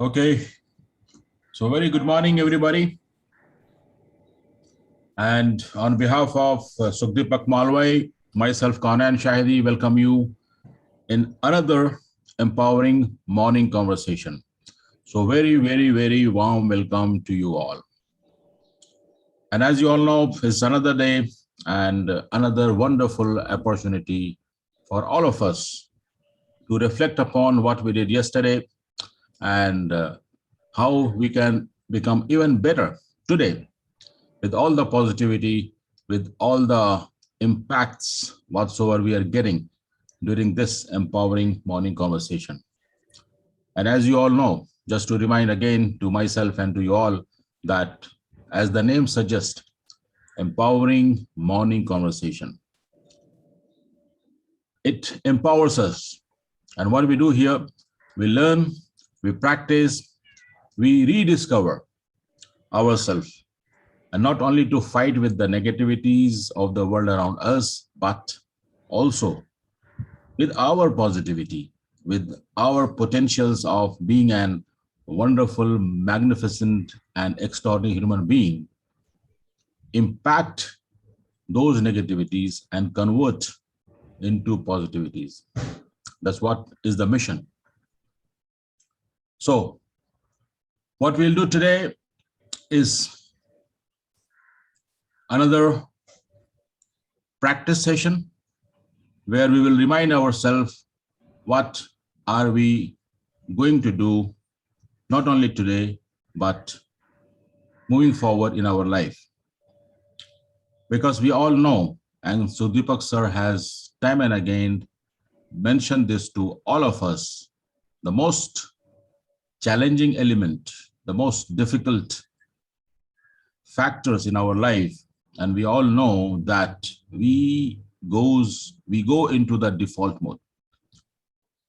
Okay, so very good morning, everybody. And on behalf of Sukhdeepak Malwai, myself, Kanan Shahidi, welcome you in another empowering morning conversation. So very warm welcome to you all. And as you all know, it's another day and another wonderful opportunity for all of us to reflect upon what we did yesterday and how we can become even better today with all the positivity, with all the impacts whatsoever we are getting during this empowering morning conversation. And as you all know, just to remind again to myself and to you all that as the name suggests, empowering morning conversation, it empowers us. And what we do here, we learn, we practice, we rediscover ourselves, and not only to fight with the negativities of the world around us, but also with our positivity, with our potentials of being an wonderful, magnificent, and extraordinary human being, impact those negativities and convert into positivities. That's what is the mission. So, what we'll do today is another practice session where we will remind ourselves what are we going to do not only today, but moving forward in our life. Because we all know, and Sukhdeepak sir has time and again mentioned this to all of us, the most challenging element, the most difficult factors in our life, and we all know that we go into the default mode.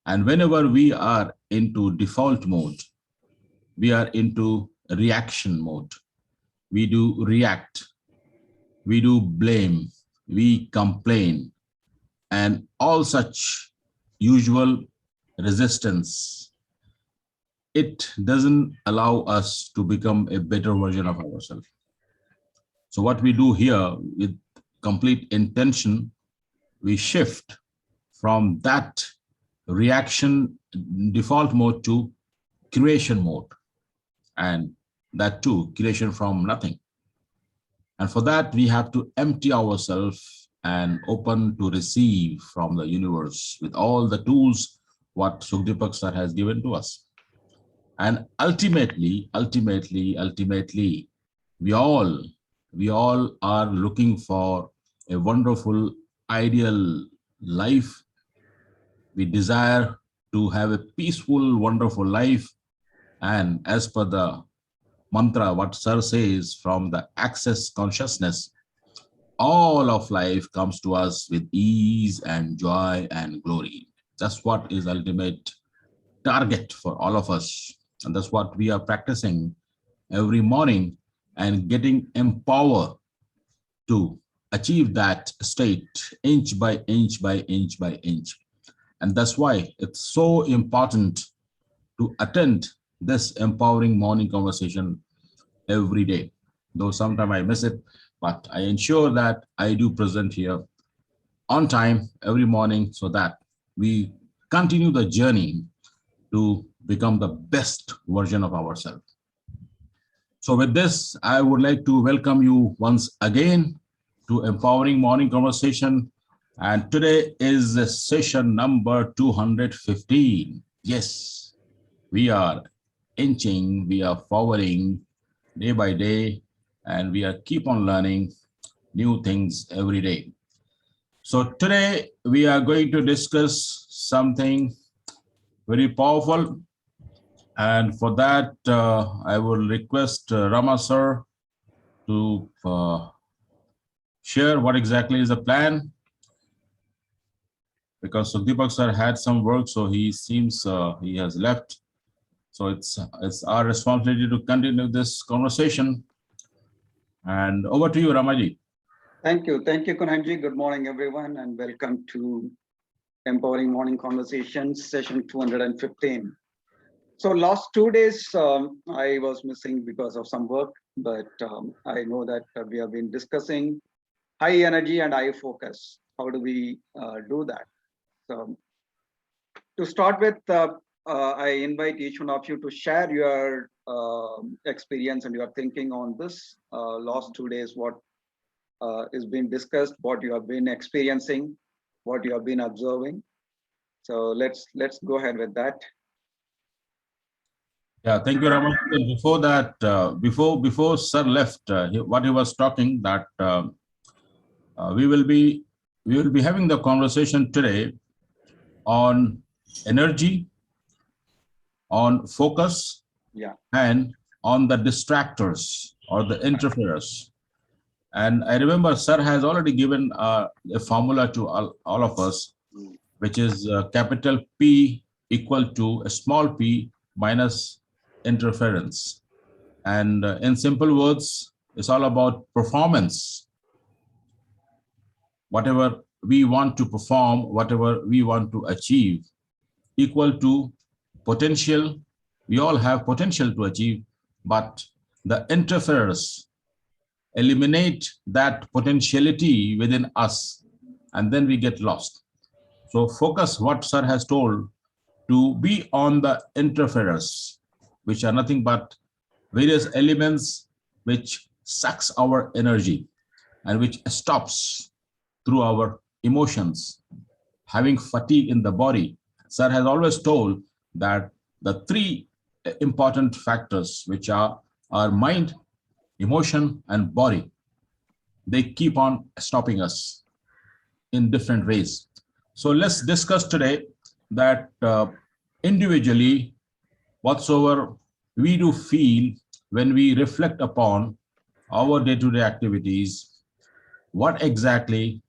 And whenever we are into default mode, we are into reaction mode. We do react, we do blame, we complain, and all such usual resistance. It doesn't allow us to become a better version of ourselves. So what we do here with complete intention, we shift from that reaction default mode to creation mode, and that too creation from nothing. And for that we have to empty ourselves and open to receive from the universe with all the tools what Sukhdeepak sir has given to us. And ultimately, we all are looking for a wonderful ideal life. We desire to have a peaceful, wonderful life. And as per the mantra, what Sir says from the access consciousness, all of life comes to us with ease and joy and glory. That's what is ultimate target for all of us. And that's what we are practicing every morning and getting empowered to achieve that state inch by inch by inch by inch. And that's why it's so important to attend this empowering morning conversation every day. Though sometimes I miss it, but I ensure that I do present here on time every morning so that we continue the journey to become the best version of ourselves. So with this, I would like to welcome you once again to Empowering Morning Conversation. And today is the session number 215. Yes, we are inching, we are forwarding day by day, and we are keep on learning new things every day. So today we are going to discuss something very powerful. And for that, I will request Rama sir to share what exactly is the plan, because Sukhdeepak sir had some work, so he seems he has left. So it's our responsibility to continue this conversation. And over to you, Ramaji. Thank you, Kunanji. Good morning, everyone, and welcome to Empowering Morning Conversations, session 215. So last 2 days, I was missing because of some work, but I know that we have been discussing high energy and high focus. How do we do that? So to start with, I invite each one of you to share your experience and your thinking on this last 2 days, what is being discussed, what you have been experiencing, what you have been observing. So let's go ahead with that. Yeah, thank you, Raman. Before that, before Sir left, what he was talking that we will be having the conversation today on energy, on focus, Yeah. and on the distractors or the interferers. And I remember Sir has already given a formula to all of us, which is capital P equal to a small p minus interference. And in simple words, it's all about performance. Whatever we want to perform, whatever we want to achieve, equal to potential. We all have potential to achieve, but the interferers eliminate that potentiality within us, and then we get lost. So focus what Sir has told to be on the interferers, which are nothing but various elements which sucks our energy and which stops through our emotions, having fatigue in the body. Sir has always told that the three important factors, which are our mind, emotion, and body, they keep on stopping us in different ways. So let's discuss today that individually, whatsoever we do feel when we reflect upon our day-to-day activities, what exactly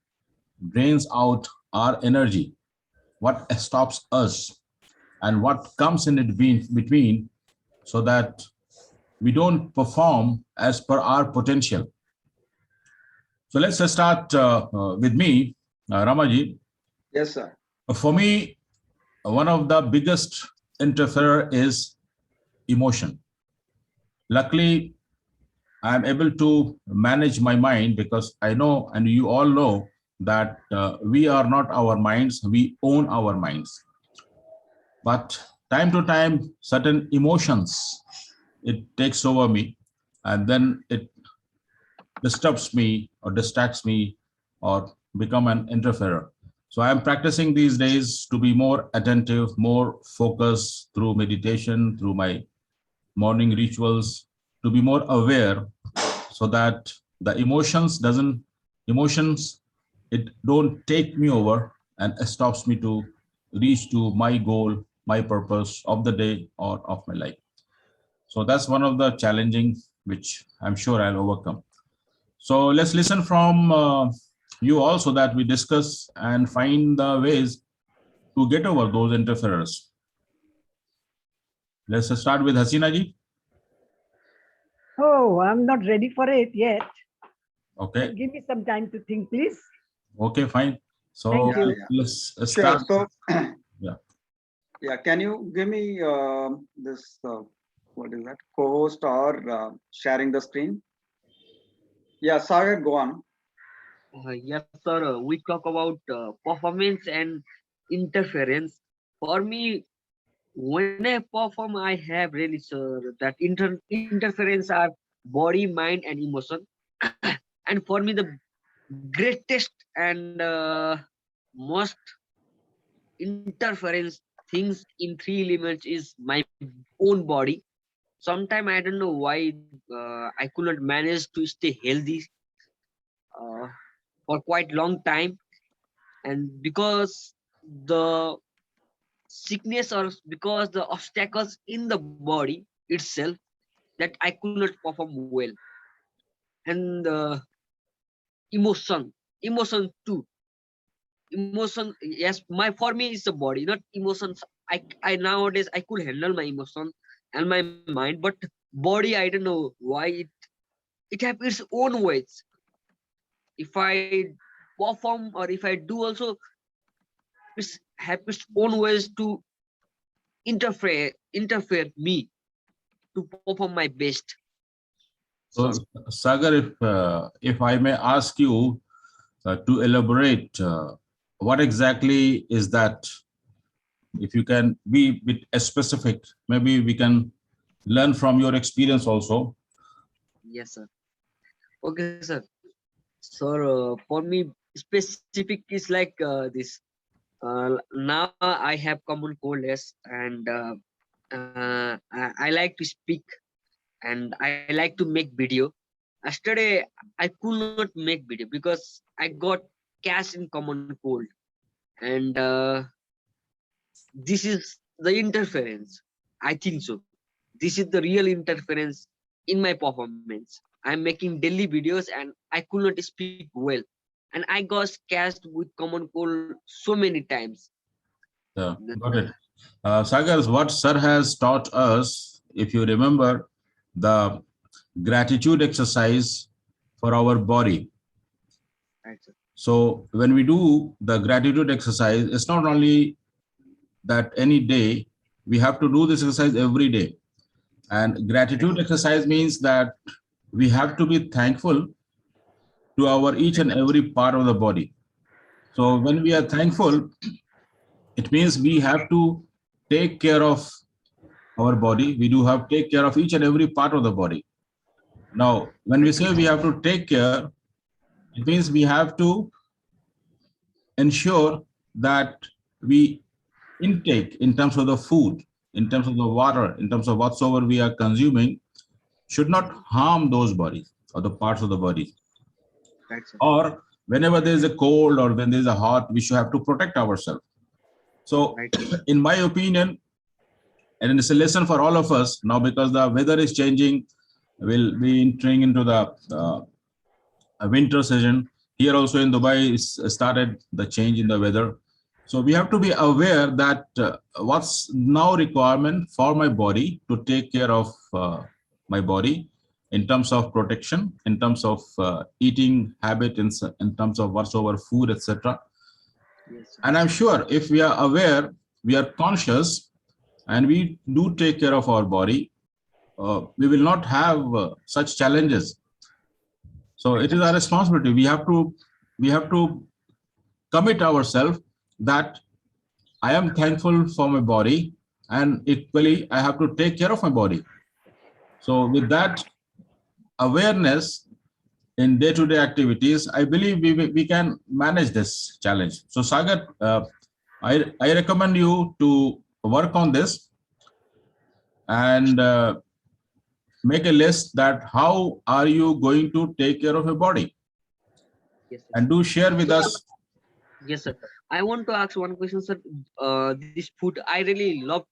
drains out our energy, what stops us, and what comes in between so that we don't perform as per our potential. So let's start with me, Ramaji. Yes, sir. For me, one of the biggest interferer is emotion. Luckily, I am able to manage my mind because I know, and you all know, that we are not our minds, we own our minds. But time to time, certain emotions, it takes over me, and then it disturbs me or distracts me or become an interferer. So I'm practicing these days to be more attentive, more focused through meditation, through my morning rituals, to be more aware so that the emotions, it don't take me over and stops me to reach to my goal, my purpose of the day or of my life. So that's one of the challenging which I'm sure I'll overcome. So let's listen from you also that we discuss and find the ways to get over those interferers. Let's start with Hasina ji. Oh, I'm not ready for it yet. Okay. Give me some time to think, please. Okay, fine. So Thank you. let's Sure. start. So, Yeah. yeah, can you give me this, what is that, co-host or sharing the screen? Yeah, Sagar, go on. Yes, sir. We talk about performance and interference. For me, when I perform, I have really, sir, that interference are body, mind, and emotion. And for me, the greatest and most interference things in three elements is my own body. Sometimes I don't know why I could not manage to stay healthy uh, for quite long time, and because the sickness or because the obstacles in the body itself, that I could not perform well. And emotion too. Emotion, yes, my for me is the body, not emotions. I nowadays I could handle my emotion and my mind, but body I don't know why it have its own ways. If I perform or if I do also, it's have its own ways to interfere me to perform my best. So, So Sagar, if I may ask you to elaborate, what exactly is that? If you can be a bit specific, maybe we can learn from your experience also. yes, sir. Okay, sir. So for me, specific is like this. Now I have common cold, yes, and I like to speak and I like to make video. Yesterday I could not make video because I got cash in common cold, and this is the interference. I think so. This is the real interference in my performance. I'm making daily videos and I could not speak well, and I got cast with common cold so many times. Got it. Sagar, what sir has taught us, if you remember, the gratitude exercise for our body. Right, sir. So when we do the gratitude exercise, it's not only that any day, we have to do this exercise every day. And gratitude exercise means that we have to be thankful to our each and every part of the body. So when we are thankful, it means we have to take care of our body. We do have to take care of each and every part of the body. Now, when we say we have to take care, it means we have to ensure that we intake in terms of the food, in terms of the water, in terms of whatsoever we are consuming, should not harm those bodies or the parts of the body. Right, sir. Or whenever there is a cold or when there is a hot, we should have to protect ourselves. So, Right. in my opinion, and it's a lesson for all of us now because the weather is changing, we'll be entering into the winter season. Here also in Dubai, is started the change in the weather. So we have to be aware that what's now requirement for my body to take care of my body in terms of protection, in terms of eating habit, in terms of whatsoever food, etc. Yes, sir. And I'm sure if we are aware, we are conscious, and we do take care of our body, we will not have such challenges. So it is our responsibility. We have to commit ourselves that I am thankful for my body, and equally I have to take care of my body. So with that awareness in day-to-day activities, I believe we can manage this challenge. So Sagar, I recommend you to work on this and make a list that how are you going to take care of your body, Yes, sir. and do share with us. Yes, sir. I want to ask one question, sir. This food I really love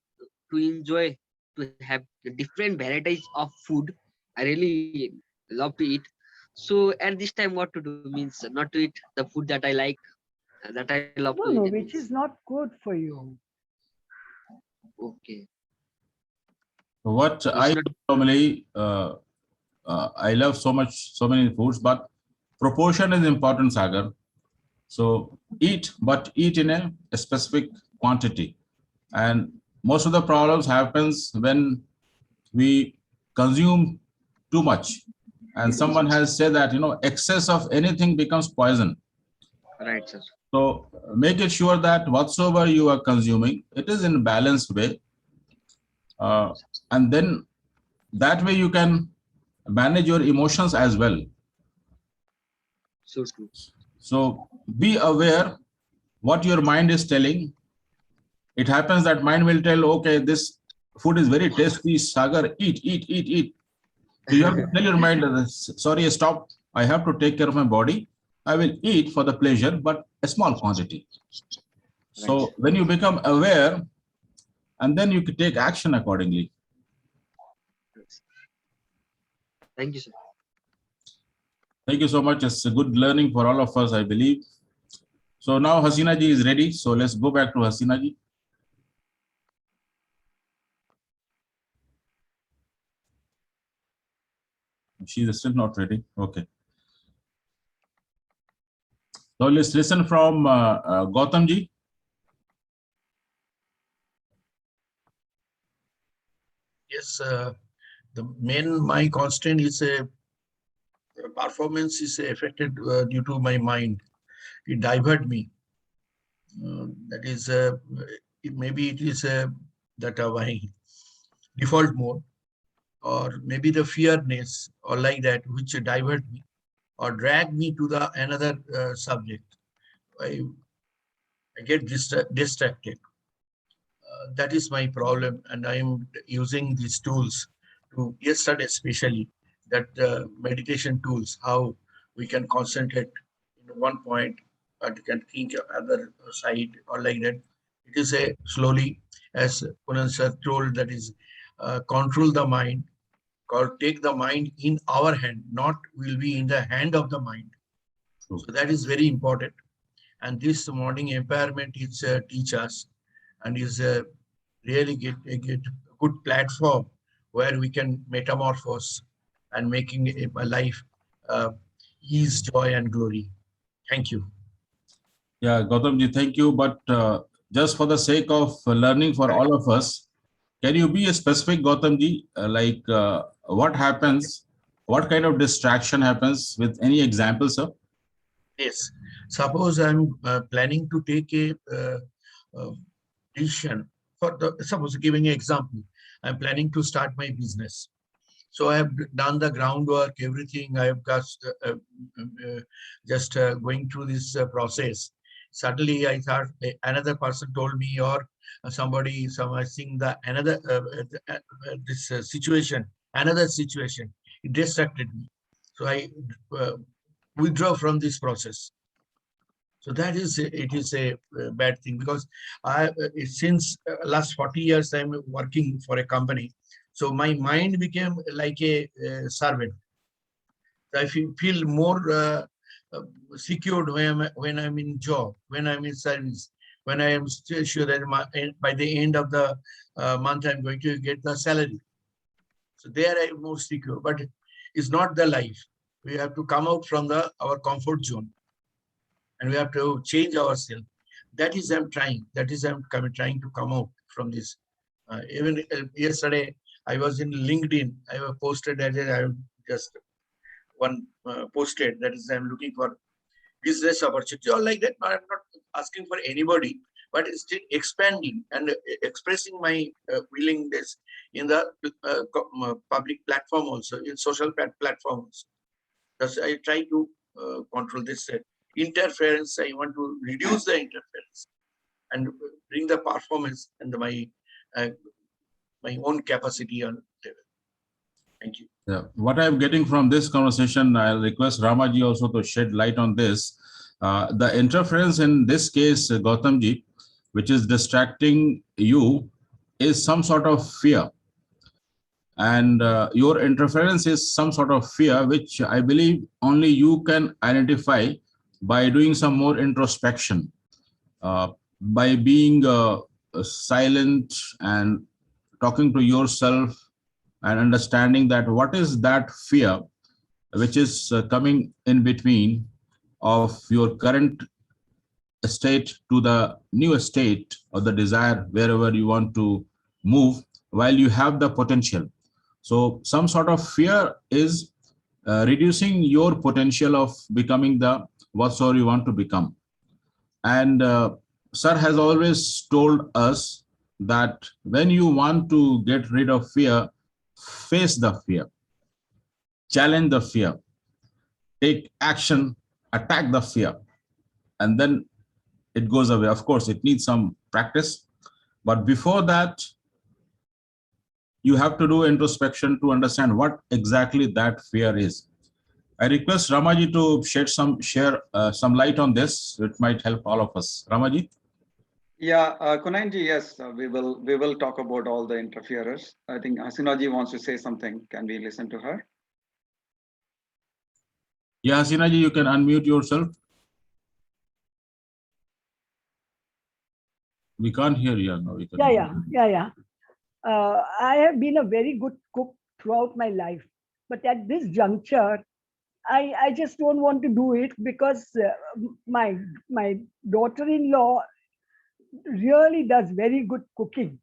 to enjoy, to have the different varieties of food. I really love to eat. So at this time, what to do means not to eat the food that I like, that I love to No, eat. no, It which means is not good for you. okay. What It's I not normally I love so many foods, but proportion is important, Sagar. So eat, but eat in a specific quantity. And most of the problems happens when we consume too much. And someone has said that excess of anything becomes poison. right, sir. So make it sure that whatsoever you are consuming, it is in a balanced way, and then that way you can manage your emotions as well. So true. So be aware what your mind is telling. It happens that mind will tell, okay, this food is very tasty, Sagar, eat, eat, eat, eat. So you have to tell your mind, sorry, stop. I have to take care of my body. I will eat for the pleasure, but a small quantity. So Right. when you become aware, and then you can take action accordingly. Thank you, sir. Thank you so much. It's a good learning for all of us, I believe. So now Hasina ji is ready. So let's go back to Hasina ji. She's still not ready. Okay. So let's listen from Gautam ji. Yes, my constant is performance is affected due to my mind. It divert me. That is, maybe it is that my default mode, or maybe the fearness, or like that, which divert me or drag me to the another subject. I get distracted. That is my problem, and I am using these tools to yesterday especially that meditation tools, how we can concentrate in one point but can think of other side or like that. It is a slowly, as Punan sir told, that is control the mind or take the mind in our hand, not will be in the hand of the mind. True. So that is very important. And this morning empowerment is teach us, and is really get a good platform where we can metamorphose and making a life ease, joy, and glory. Thank you. Yeah, Gautamji, thank you. But just for the sake of learning for all of us, can you be a specific, Gautamji? What happens? What kind of distraction happens with any example, sir? Yes. Suppose I'm planning to take a decision for the, suppose giving an example, I'm planning to start my business. So I have done the groundwork, everything. I have just going through this process. Suddenly, I thought another person told me, or somebody summarizing the another this situation, another situation. It distracted me. So I withdraw from this process. So that is it is a bad thing, because I since last 40 years I'm working for a company. So my mind became like a servant. I feel more secured when I'm in job, when I'm in service, when I am still sure that by the end of the month I'm going to get the salary. So there I'm more secure, but it's not the life. We have to come out from our comfort zone, and we have to change ourselves. That is I'm trying. That is I'm trying to come out from this. Even yesterday, I was in LinkedIn. I have posted that I have just one posted that is I'm looking for business opportunity or like that. But I'm not asking for anybody, but it's still expanding and expressing my willingness in the public platform also, in social platforms. Thus, I try to control this interference. I want to reduce the interference and bring the performance and my own capacity on level. Thank you. Yeah. What I'm getting from this conversation, I'll request Ramaji also to shed light on this. The interference in this case, Gautamji, which is distracting you, is some sort of fear. And your interference is some sort of fear, which I believe only you can identify by doing some more introspection, by being silent and talking to yourself and understanding that what is that fear which is coming in between of your current state to the new state or the desire wherever you want to move while you have the potential. So some sort of fear is reducing your potential of becoming the whatsoever you want to become. And sir has always told us that when you want to get rid of fear, face the fear, challenge the fear, take action, attack the fear, and then it goes away. Of course, it needs some practice, but before that, you have to do introspection to understand what exactly that fear is. I request Ramaji to share some light on this. It might help all of us. Ramaji. Yeah, Kunanji, yes, we will talk about all the interferers. I think Hasinaji wants to say something. Can we listen to her? Yeah, Hasinaji, you can unmute yourself. We can't hear you. No, we can. Yeah. I have been a very good cook throughout my life, but at this juncture, I just don't want to do it because my my daughter-in-law really does very good cooking.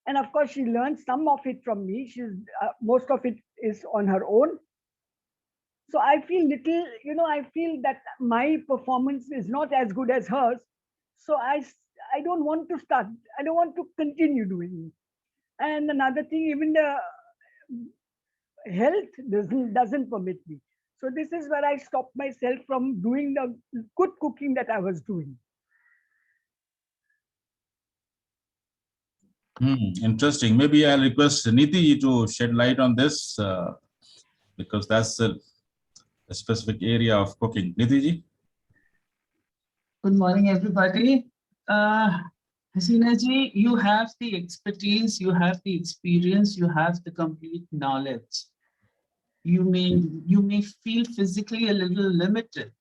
And of course, she learned some of it from me. Most of it is on her own. So I feel little, I feel that my performance is not as good as hers. So I don't want to start. I don't want to continue doing it. And another thing, even the health doesn't permit me. So this is where I stopped myself from doing the good cooking that I was doing. Interesting. Maybe I'll request Niti to shed light on this because that's a specific area of cooking. Niti ji? Good morning, everybody. Hasina ji, you have the expertise, you have the experience, you have the complete knowledge. You may feel physically a little limited.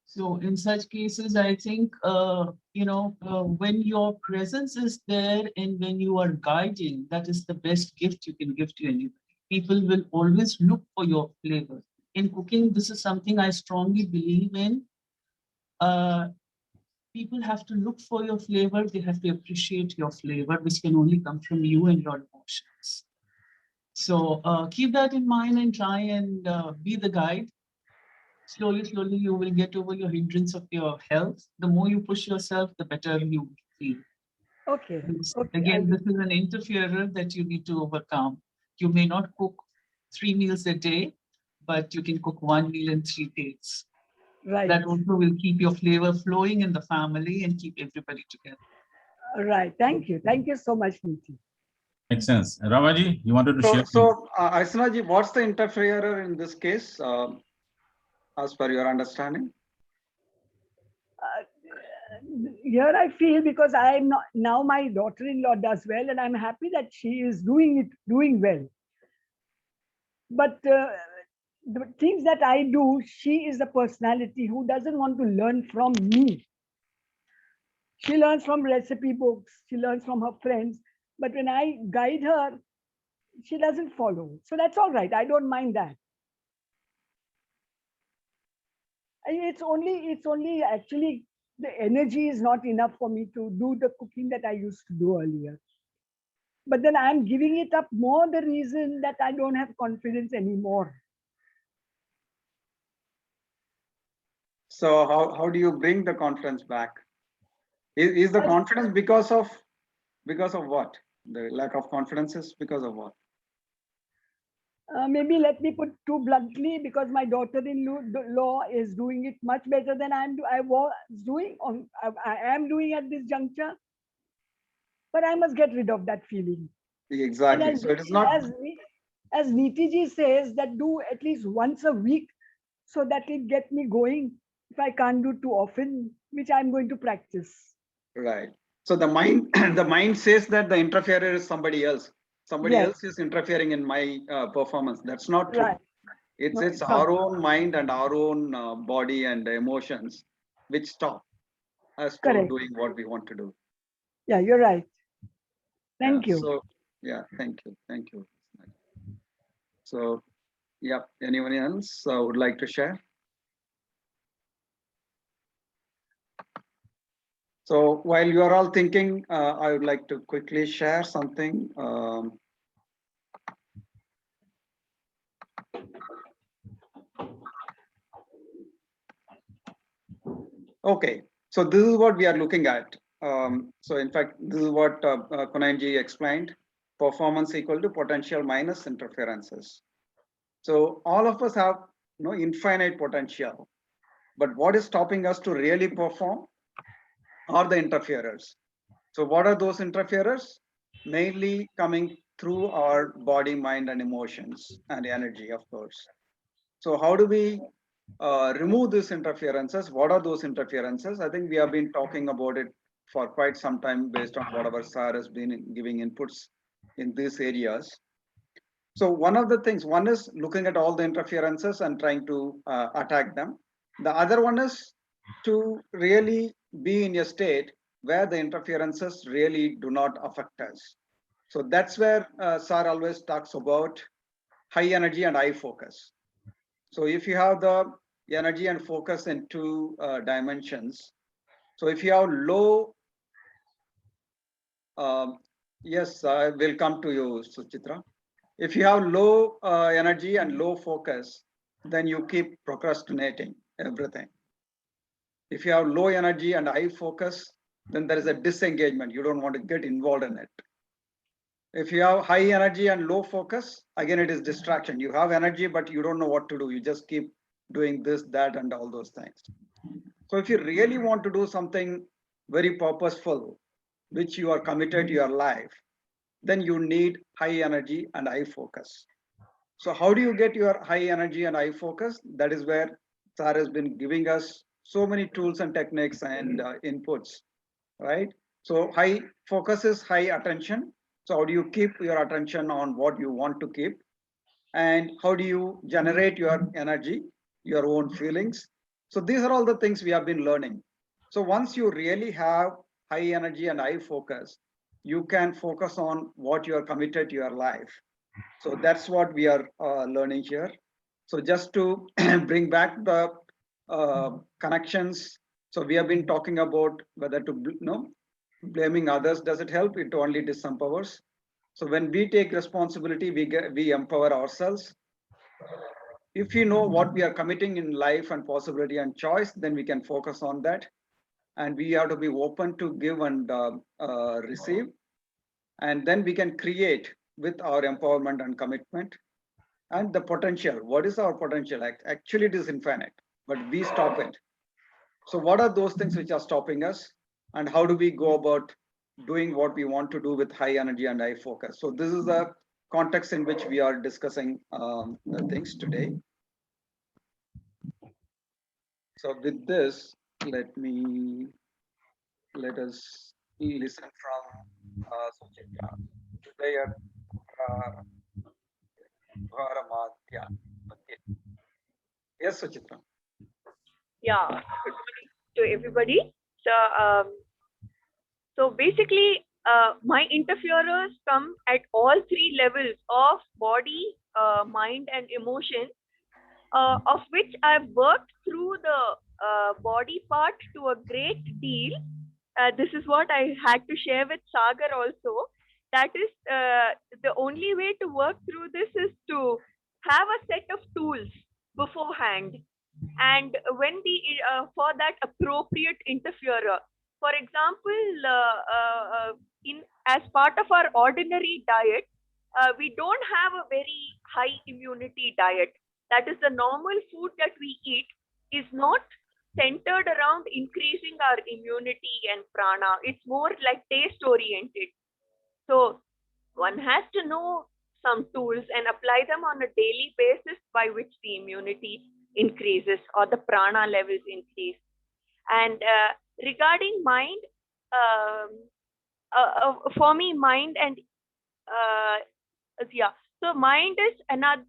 So in such cases, I think, when your presence is there and when you are guiding, that is the best gift you can give to anybody. People will always look for your flavor. In cooking, this is something I strongly believe in. People have to look for your flavor. They have to appreciate your flavor, which can only come from you and your emotions. So keep that in mind and try and be the guide. Slowly, you will get over your hindrance of your health. The more you push yourself, the better you feel. Okay. Again, this is an interferer that you need to overcome. You may not cook 3 meals a day, but you can cook 1 meal in 3 days. Right. That also will keep your flavor flowing in the family and keep everybody together. Right. Thank you. Thank you so much, Niti. Makes sense. Ramaji, you wanted to share? Hasina ji, what's the interferer in this case, as per your understanding? Here I feel, because I'm not, now my daughter-in-law does well, and I'm happy that she is doing well. But the things that I do, she is a personality who doesn't want to learn from me. She learns from recipe books, she learns from her friends, but when I guide her, she doesn't follow. So that's all right. I don't mind that. It's only actually the energy is not enough for me to do the cooking that I used to do earlier. But then I'm giving it up more the reason that I don't have confidence anymore. So how do you bring the confidence back? Is the confidence because of what? The lack of confidence is because of what? Maybe let me put too bluntly, because my daughter-in-law is doing it much better than I am doing at this juncture. But I must get rid of that feeling. Exactly. So it is not, as Niti ji says, that do at least once a week, so that it get me going. If I can't do too often, which I'm going to practice. right. So the mind the mind says that the interferer is somebody else. Somebody else is interfering in my performance. That's not true. Right. It's our own mind and our own body and emotions which stop us from doing what we want to do. Yeah, you're right. Thank you. So yeah, thank you. So yeah, anyone else would like to share? So while you are all thinking, I would like to quickly share something. Okay, so this is what we are looking at. So in fact, this is what Kunanji explained. Performance equal to potential minus interferences. So all of us have infinite potential, but what is stopping us to really perform are the interferers. So what are those interferers? Mainly coming through our body, mind, and emotions and energy, of course. So how do we remove these interferences? What are those interferences? I think we have been talking about it for quite some time based on whatever Sir has been giving inputs in these areas. So one of the things, one is looking at all the interferences and trying to attack them. The other one is to really be in a state where the interferences really do not affect us. So that's where Sir always talks about high energy and high focus. So if you have the energy and focus in two dimensions, so if you have low Yes, I will come to you, Suchitra. If you have low energy and low focus, then you keep procrastinating everything. If you have low energy and high focus, then there is a disengagement. You don't want to get involved in it. If you have high energy and low focus, again, it is distraction. You have energy, but you don't know what to do. You just keep doing this, that, and all those things. So if you really want to do something very purposeful, which you are committed to your life, then you need high energy and high focus. So how do you get your high energy and high focus? That is where Sir has been giving us so many tools and techniques and inputs, right? So high focus is high attention. So how do you keep your attention on what you want to keep? And how do you generate your energy, your own feelings? So these are all the things we have been learning. So once you really have high energy and high focus, you can focus on what you are committed to your life. So that's what we are learning here. So just to bring back the connections. So we have been talking about whether to, blaming others, does it help? It only disempowers. So when we take responsibility, we empower ourselves. If we know what we are committing in life and possibility and choice, then we can focus on that. And we have to be open to give and receive. And then we can create with our empowerment and commitment. And the potential, what is our potential? Actually, it is infinite, but we stop it. So what are those things which are stopping us? And how do we go about doing what we want to do with high energy and high focus? So this is the context in which we are discussing the things today. So with this, let us listen from Suchitra. Judaya Bharamadya. Okay. Yes, Suchitra. Yeah, good morning to everybody. So basically, my interferers come at all three levels of body, mind, and emotion, of which I've worked through the body part to a great deal. This is what I had to share with Sagar also. That is, the only way to work through this is to have a set of tools beforehand, and when the for that appropriate interferer. For example, in as part of our ordinary diet, we don't have a very high immunity diet. That is, the normal food that we eat is not centered around increasing our immunity and prana. It's more like taste oriented. So one has to know some tools and apply them on a daily basis, by which the immunity increases or the prana levels increase. And regarding mind, for me, mind and yeah, so mind is another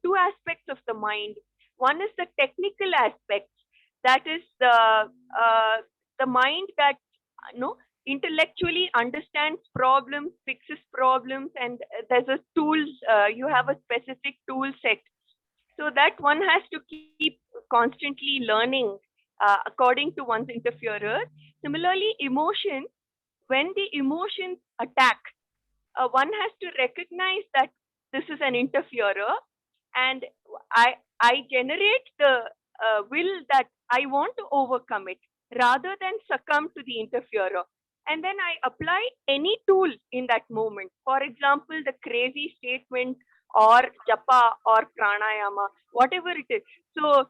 two aspects of the mind. One is the technical aspect, that is the mind that intellectually understands problems, fixes problems, and there's a tools. You have a specific tool set, so that one has to keep constantly learning according to one's interferer. Similarly, emotion, when the emotions attack, one has to recognize that this is an interferer, and I generate the will that I want to overcome it rather than succumb to the interferer. And then I apply any tool in that moment. For example, the crazy statement or japa or pranayama, whatever it is. So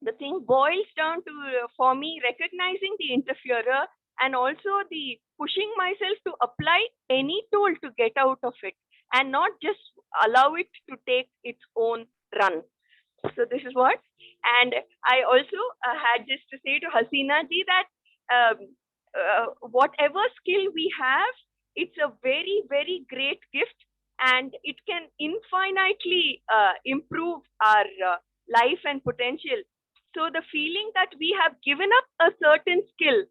the thing boils down to, for me, recognizing the interferer and also the pushing myself to apply any tool to get out of it and not just allow it to take its own run. So this is what. And I also had just to say to Hasina ji that whatever skill we have, it's a very, very great gift, and it can infinitely improve our life and potential. So the feeling that we have given up a certain skill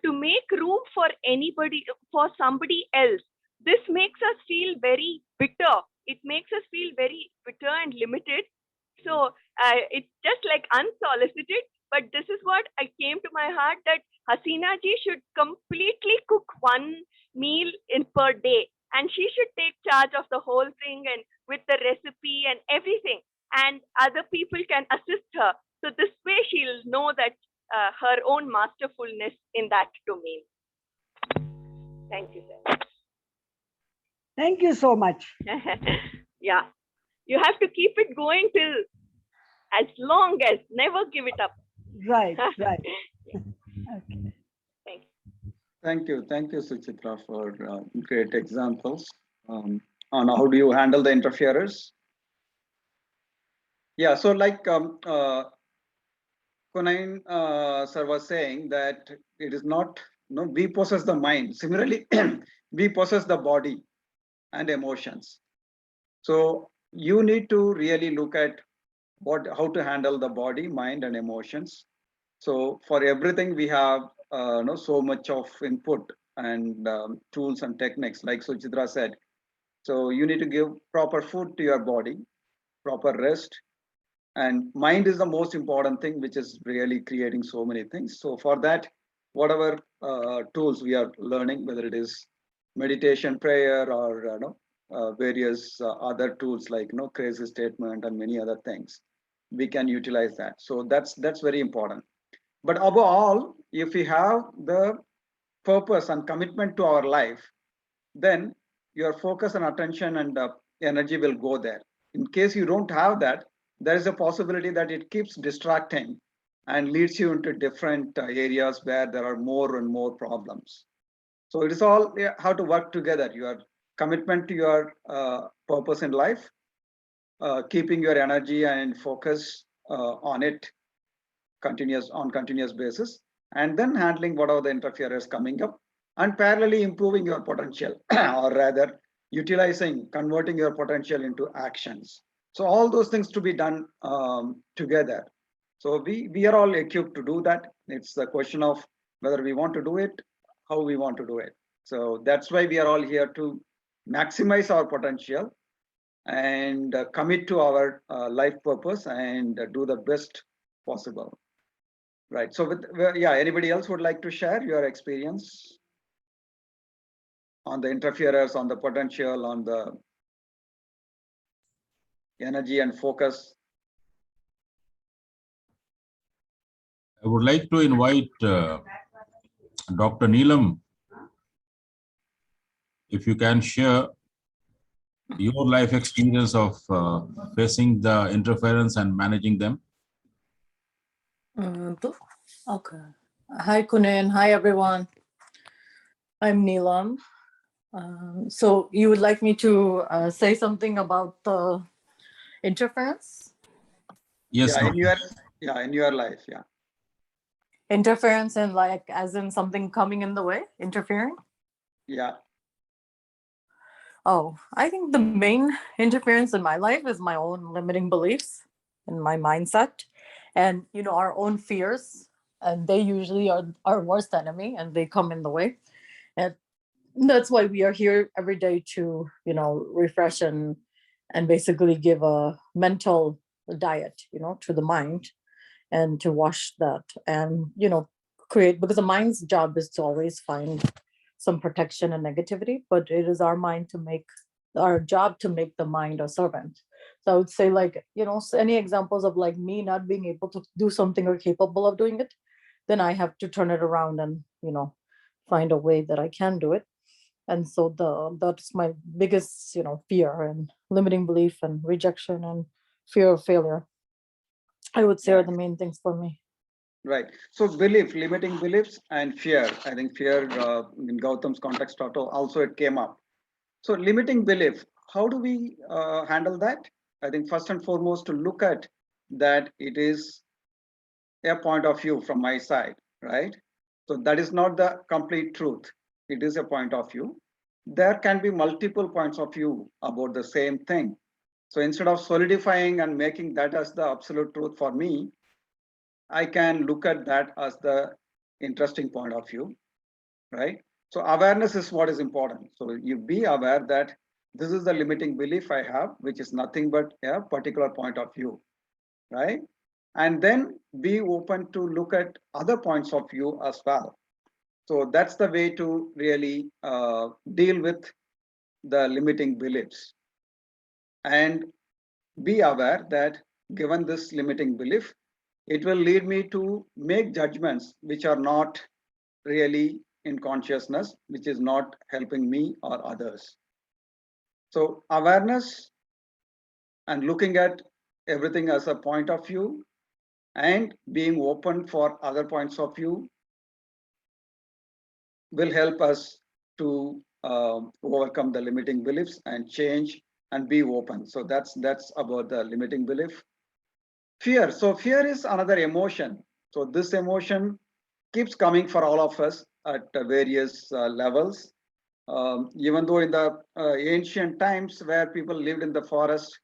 to make room for anybody, for somebody else, this makes us feel very bitter. It makes us feel very bitter and limited. So it's just like unsolicited. But this is what I came to my heart, that Hasina ji should completely cook one meal in per day, and she should take charge of the whole thing and with the recipe and everything, and other people can assist her. So this way she'll know that her own masterfulness in that domain. Thank you, sir. Thank you so much. Yeah, you have to keep it going till as long as, never give it up. Right, right. Okay. Thank you, Suchitra, for great examples on how do you handle the interferers. Yeah, so like Kunain sir was saying that it is not, we possess the mind. Similarly, we possess the body and emotions. So you need to really look at how to handle the body, mind, and emotions. So for everything we have so much of input and tools and techniques, like Suchitra said. So you need to give proper food to your body, proper rest, and mind is the most important thing, which is really creating so many things. So for that, whatever tools we are learning, whether it is meditation, prayer, or various other tools like crazy statement and many other things, we can utilize that. So that's very important. But above all, if we have the purpose and commitment to our life, then your focus and attention and energy will go there. In case you don't have that, there is a possibility that it keeps distracting and leads you into different areas where there are more and more problems. So it is all how to work together. Your commitment to your purpose in life, keeping your energy and focus on it on continuous basis, and then handling whatever the interferers coming up, and parallelly improving your potential, or rather converting your potential into actions. So all those things to be done together. So we are all equipped to do that. It's the question of whether we want to do it, how we want to do it. So that's why we are all here to maximize our potential and commit to our life purpose and do the best possible. Right. So anybody else would like to share your experience on the interferers, on the potential, on the energy and focus? I would like to invite Dr. Neelam, if you can share your life experience of facing the interference and managing them. Okay. Hi, Kunain. Hi, everyone. I'm Neelam. So you would like me to say something about the interference? Yes. In your life, yeah. Interference and like as in something coming in the way, interfering? Yeah. Oh, I think the main interference in my life is my own limiting beliefs and my mindset and, our own fears. And they usually are our worst enemy and they come in the way. And that's why we are here every day to, refresh and basically give a mental diet, to the mind and to wash that and, create, because the mind's job is to always find some protection and negativity, but it is our job to make the mind a servant. So I would say any examples of like me not being able to do something or capable of doing it, then I have to turn it around and, find a way that I can do it. And so that's my biggest, fear and limiting belief and rejection and fear of failure, I would say, are the main things for me. Right. So limiting beliefs and fear. I think fear in Gautam's context also it came up. So limiting belief, how do we handle that? I think first and foremost to look at that it is a point of view from my side, right? So that is not the complete truth. It is a point of view. There can be multiple points of view about the same thing. So instead of solidifying and making that as the absolute truth for me, I can look at that as the interesting point of view, right? So awareness is what is important. So you be aware that this is the limiting belief I have, which is nothing but a particular point of view, right? and then be open to look at other points of view as well. So that's the way to really deal with the limiting beliefs, and be aware that given this limiting belief, it will lead me to make judgments which are not really in consciousness, which is not helping me or others. So awareness and looking at everything as a point of view and being open for other points of view will help us to overcome the limiting beliefs and change and be open. So that's about the limiting belief. Fear. So fear is another emotion. So this emotion keeps coming for all of us at various levels. Even though in the ancient times where people lived in the forest,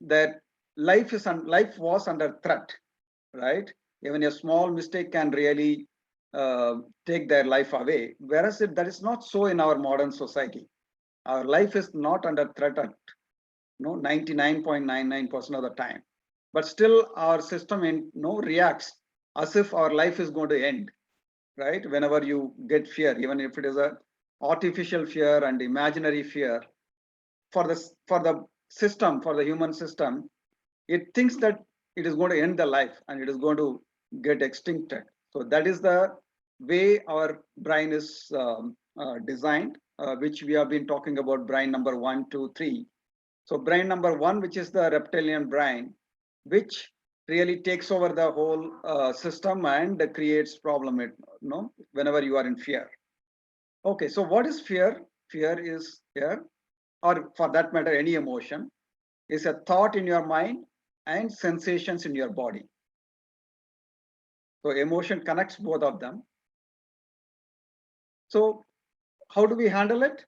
that life was under threat, right? Even a small mistake can really take their life away. Whereas that is not so in our modern society. Our life is not under threat at 99.99% of the time. But still our system reacts as if our life is going to end, right? Whenever you get fear, even if it is a artificial fear and imaginary fear, for the system, for the human system, it thinks that it is going to end the life and it is going to get extincted. So that is the way our brain is designed, which we have been talking about brain number 1, 2, 3. So brain number 1, which is the reptilian brain, which really takes over the whole system and creates problem, whenever you are in fear. Okay, so what is fear? Fear is here, or for that matter, any emotion, is a thought in your mind and sensations in your body. So emotion connects both of them. So how do we handle it?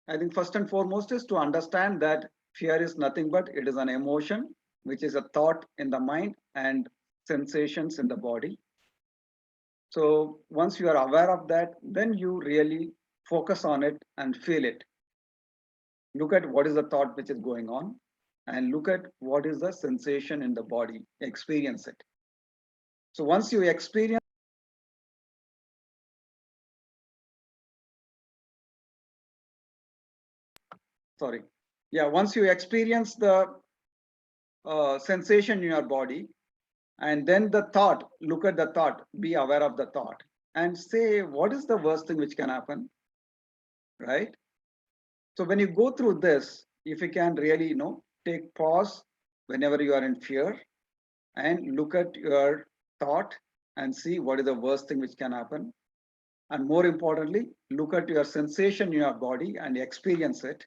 I think first and foremost is to understand that fear is nothing but it is an emotion, which is a thought in the mind and sensations in the body. So once you are aware of that, then you really focus on it and feel it. Look at what is the thought which is going on and look at what is the sensation in the body, experience it. So once you experience, once you experience the sensation in your body, and then the thought, look at the thought, be aware of the thought and say, what is the worst thing which can happen, right? So when you go through this, if you can really, take pause whenever you are in fear and look at your thought and see what is the worst thing which can happen. And more importantly, look at your sensation in your body and experience it,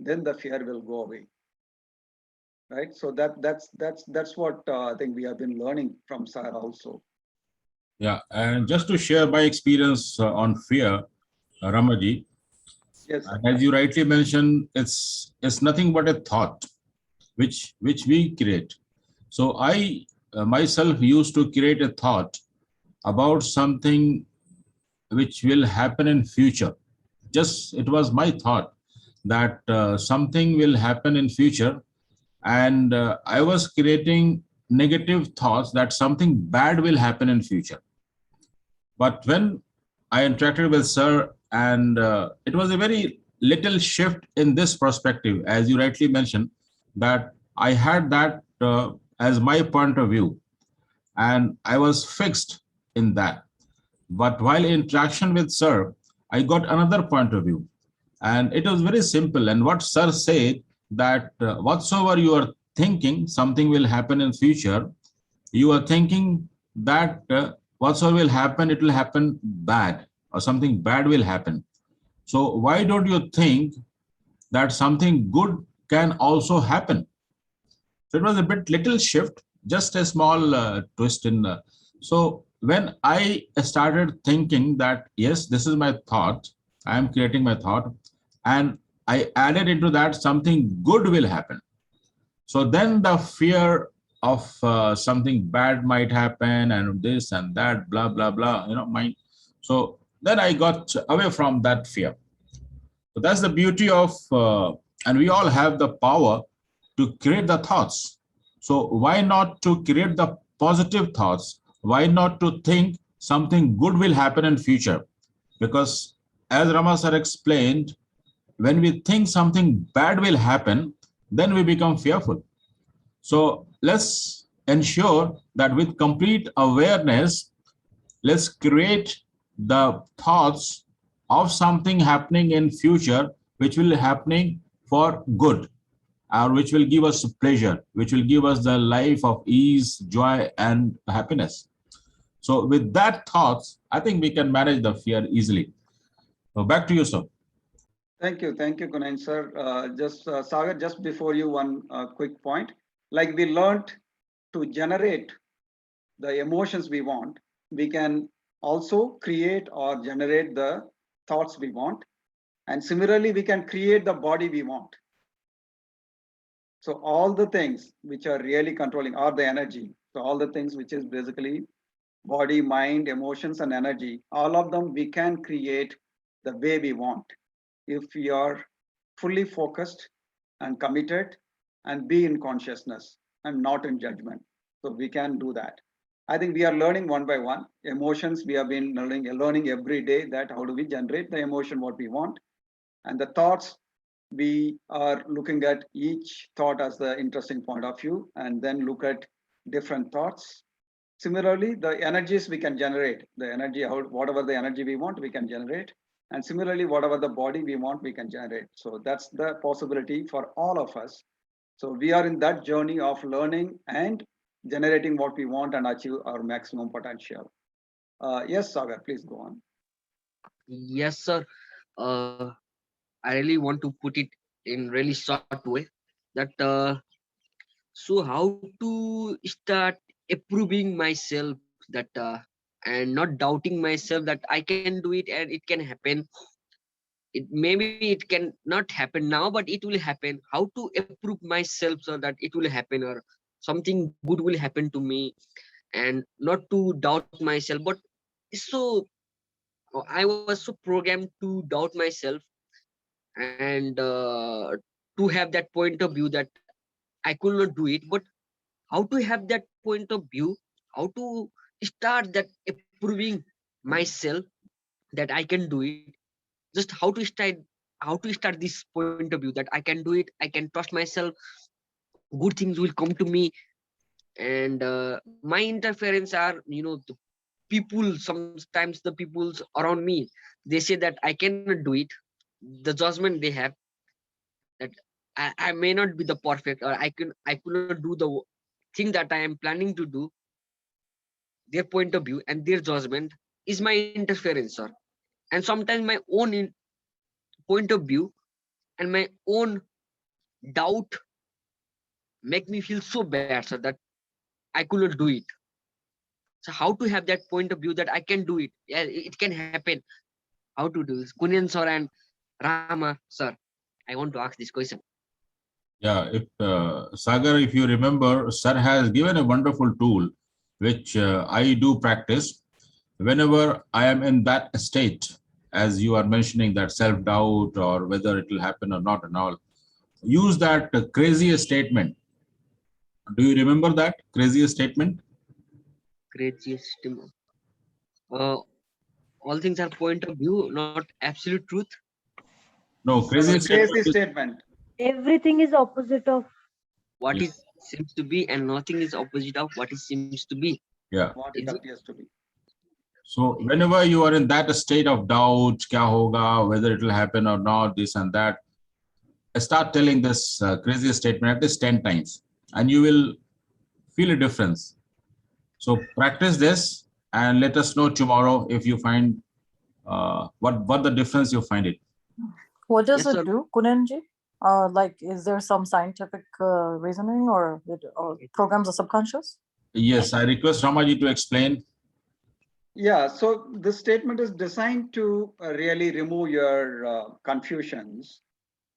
then the fear will go away. Right. So that's what I think we have been learning from Sir also. Yeah, and just to share my experience on fear, Ramaji, Yes. as you rightly mentioned, it's nothing but a thought which we create. So I myself used to create a thought about something which will happen in future. Just it was my thought that something will happen in future, and I was creating negative thoughts that something bad will happen in future. But when I interacted with Sir, and it was a very little shift in this perspective, as you rightly mentioned, that I had that as my point of view, and I was fixed in that. But while interaction with Sir, I got another point of view, and it was very simple. And what Sir said, that whatsoever you are thinking something will happen in future, you are thinking that whatsoever will happen, it will happen bad, or something bad will happen. So why don't you think that something good can also happen? So it was a bit little shift, just a small twist in. So when I started thinking that, yes, this is my thought, I am creating my thought, and I added into that something good will happen. So then the fear of something bad might happen and this and that, blah, blah, blah, mind. So then I got away from that fear. So that's the beauty of, and we all have the power to create the thoughts. So why not to create the positive thoughts? Why not to think something good will happen in future? Because as Rama sir explained, when we think something bad will happen, then we become fearful. So let's ensure that with complete awareness, let's create the thoughts of something happening in future, which will happening for good, or which will give us pleasure, which will give us the life of ease, joy, and happiness. So with that thoughts, I think we can manage the fear easily. So back to you, sir. Thank you, Kunan sir. Sagar, just before you, one quick point. Like we learned to generate the emotions we want, we can also create or generate the thoughts we want. And similarly, we can create the body we want. So all the things which are really controlling are the energy. So all the things which is basically body, mind, emotions, and energy, all of them we can create the way we want if we are fully focused and committed and be in consciousness and not in judgment. So we can do that. I think we are learning one by one. Emotions, we have been learning every day that how do we generate the emotion what we want. And the thoughts, we are looking at each thought as the interesting point of view and then look at different thoughts. Similarly, the energies we can generate, the energy, whatever the energy we want, we can generate. And similarly, whatever the body we want, we can generate. So that's the possibility for all of us. So we are in that journey of learning and generating what we want and achieve our maximum potential. Yes, Sagar, please go on. Yes, sir. I really want to put it in really short way that so how to start approving myself that and not doubting myself that I can do it and it can happen. It can not happen now, but it will happen. How to approve myself so that it will happen or something good will happen to me, and not to doubt myself. But so I was so programmed to doubt myself and to have that point of view that I could not do it. But how to have that point of view, how to start that approving myself that I can do it, just how to start this point of view that I can do it, I can trust myself, good things will come to me. And my interference are, the people, sometimes the peoples around me, they say that I cannot do it. The judgment they have that I may not be the perfect, or I could not do the thing that I am planning to do. Their point of view and their judgment is my interference, sir. And sometimes my own point of view and my own doubt make me feel so bad, sir, that I could not do it. So how to have that point of view that I can do it? Yeah, it can happen. How to do this? Kunjan sir and Rama sir, I want to ask this question. Yeah, if Sagar, if you remember, sir has given a wonderful tool, which I do practice whenever I am in that state, as you are mentioning that self-doubt or whether it will happen or not and all. Use that craziest statement. Do you remember that craziest statement? Craziest. All things are point of view, not absolute truth. No, craziest statement Crazy is, statement. Everything is opposite of What Yeah. is seems to be and nothing is opposite of what it seems to be. yeah. What it Is it? appears to be. So whenever you are in that state of doubt, kya hoga, whether it will happen or not, this and that, start telling this craziest statement at least 10 times, and you will feel a difference. So practice this and let us know tomorrow if you find what the difference you find it. What does Yes, it sir. do, Kunenji? Like, is there some scientific reasoning, or it programs the subconscious? Yes, I request Ramaji to explain. Yeah, so this statement is designed to really remove your confusions.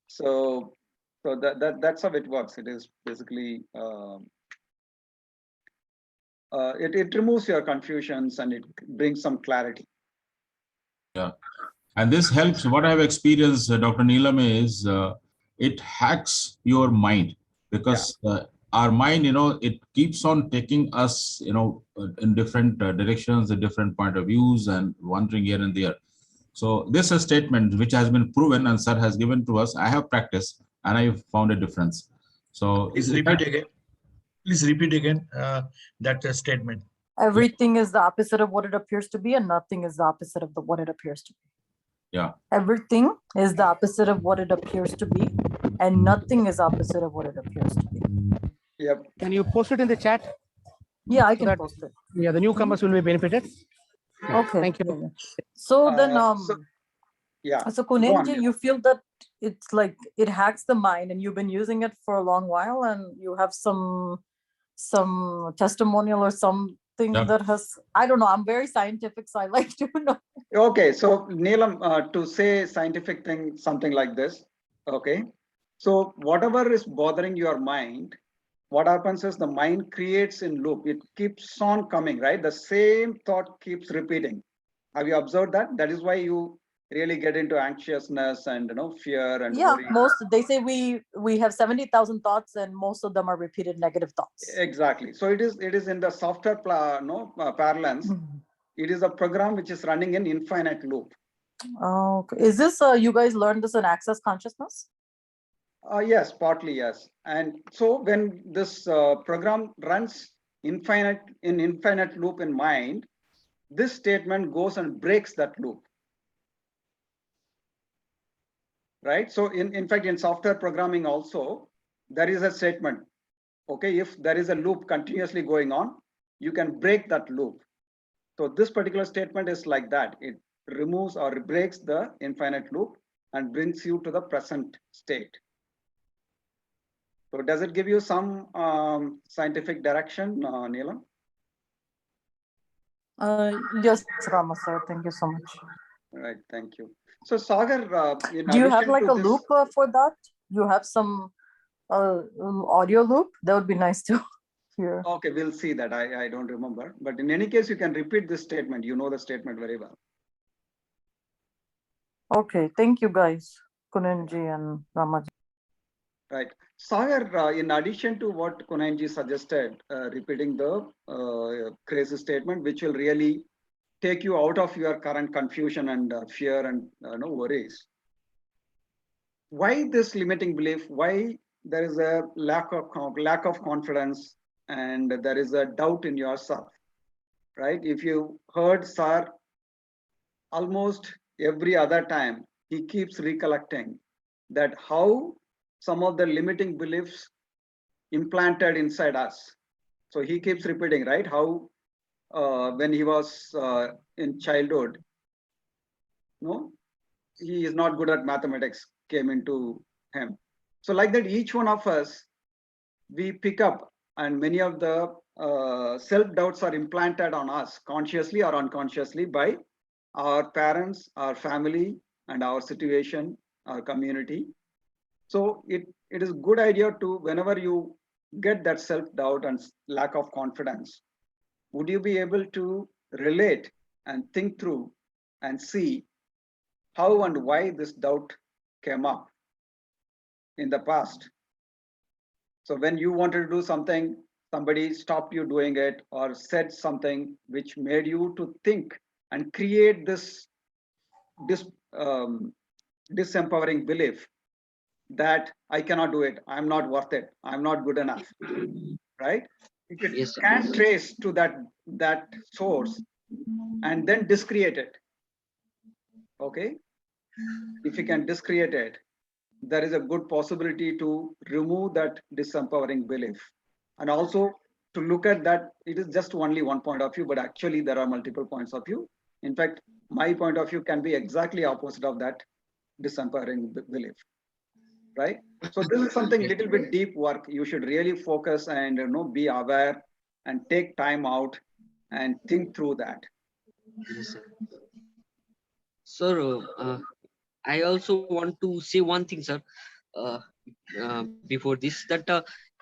So that's how it works. It is basically it removes your confusions and it brings some clarity. Yeah, and this helps. What I have experienced, Dr. Neelam, is it hacks your mind, because our mind, it keeps on taking us, in different directions, in different point of views, and wandering here and there. So this is a statement which has been proven, and sir has given to us. I have practiced and I found a difference. So Please repeat again. Please repeat again that statement. Everything is the opposite of what it appears to be, and nothing is the opposite of what it appears to be. Yeah. Everything is the opposite of what it appears to be, and nothing is opposite of what it appears to be. Yep. Can you post it in the chat? Yeah, I So can that- post it. Yeah, the newcomers will be benefited. Okay. Thank you. yeah, yeah. So then, Yeah. so Go on, Kunenji, yeah. you feel that it's like it hacks the mind, and you've been using it for a long while, and you have some testimonial or something Yeah. that has, I don't know, I'm very scientific, so I like to know. Okay, so Neelam, to say scientific thing, something like this, okay? So whatever is bothering your mind, what happens is the mind creates in loop. It keeps on coming, right? The same thought keeps repeating. Have you observed that? That is why you really get into anxiousness and fear and Yeah, worry. they say we have 70,000 thoughts, and most of them are repeated negative thoughts. Exactly. So it is in the software parlance. Mhm. It is a program which is running in infinite loop. Okay. Is this you guys learned this in Access Consciousness? Yes, partly yes. And so when this program runs infinite loop in mind, this statement goes and breaks that loop. Right? So in fact, in software programming also, there is a statement. Okay, if there is a loop continuously going on, you can break that loop. So this particular statement is like that. It removes or breaks the infinite loop and brings you to the present state. So does it give you some scientific direction, Neelam? Yes, Rama sir. Thank you so much. All right, thank you. So Sagar, Do you have addition like to a this- loop for that? You have some audio loop? That would be nice to hear. Okay, we'll see that. I don't remember. But in any case, you can repeat this statement. You know the statement very well. Okay, thank you guys, Kunenji and Ramaji. Right. Sagar, in addition to what Kunenji suggested, repeating the crazy statement, which will really take you out of your current confusion and fear and worries. Why this limiting belief? Why there is a lack of confidence and there is a doubt in yourself, right? If you heard Sir, almost every other time he keeps recollecting that how some of the limiting beliefs implanted inside us. So he keeps repeating, right? How when he was in childhood, he is not good at mathematics came into him. So like that, each one of us, we pick up, and many of the self-doubts are implanted on us consciously or unconsciously by our parents, our family, and our situation, our community. So it is a good idea to, whenever you get that self-doubt and lack of confidence, would you be able to relate and think through and see how and why this doubt came up in the past? So when you wanted to do something, somebody stopped you doing it or said something which made you to think and create this disempowering belief that I cannot do it, I'm not worth it, I'm not good enough, right? If you Yes, sir. can trace to that source and then discreate it, okay? If you can discreate it, there is a good possibility to remove that disempowering belief. And also to look at that, it is just only one point of view, but actually there are multiple points of view. In fact, my point of view can be exactly opposite of that disempowering belief, right? So this is something little bit deep work. You should really focus and be aware and take time out and think through that. Yes, sir. Sir, I also want to say one thing, sir. Before this, that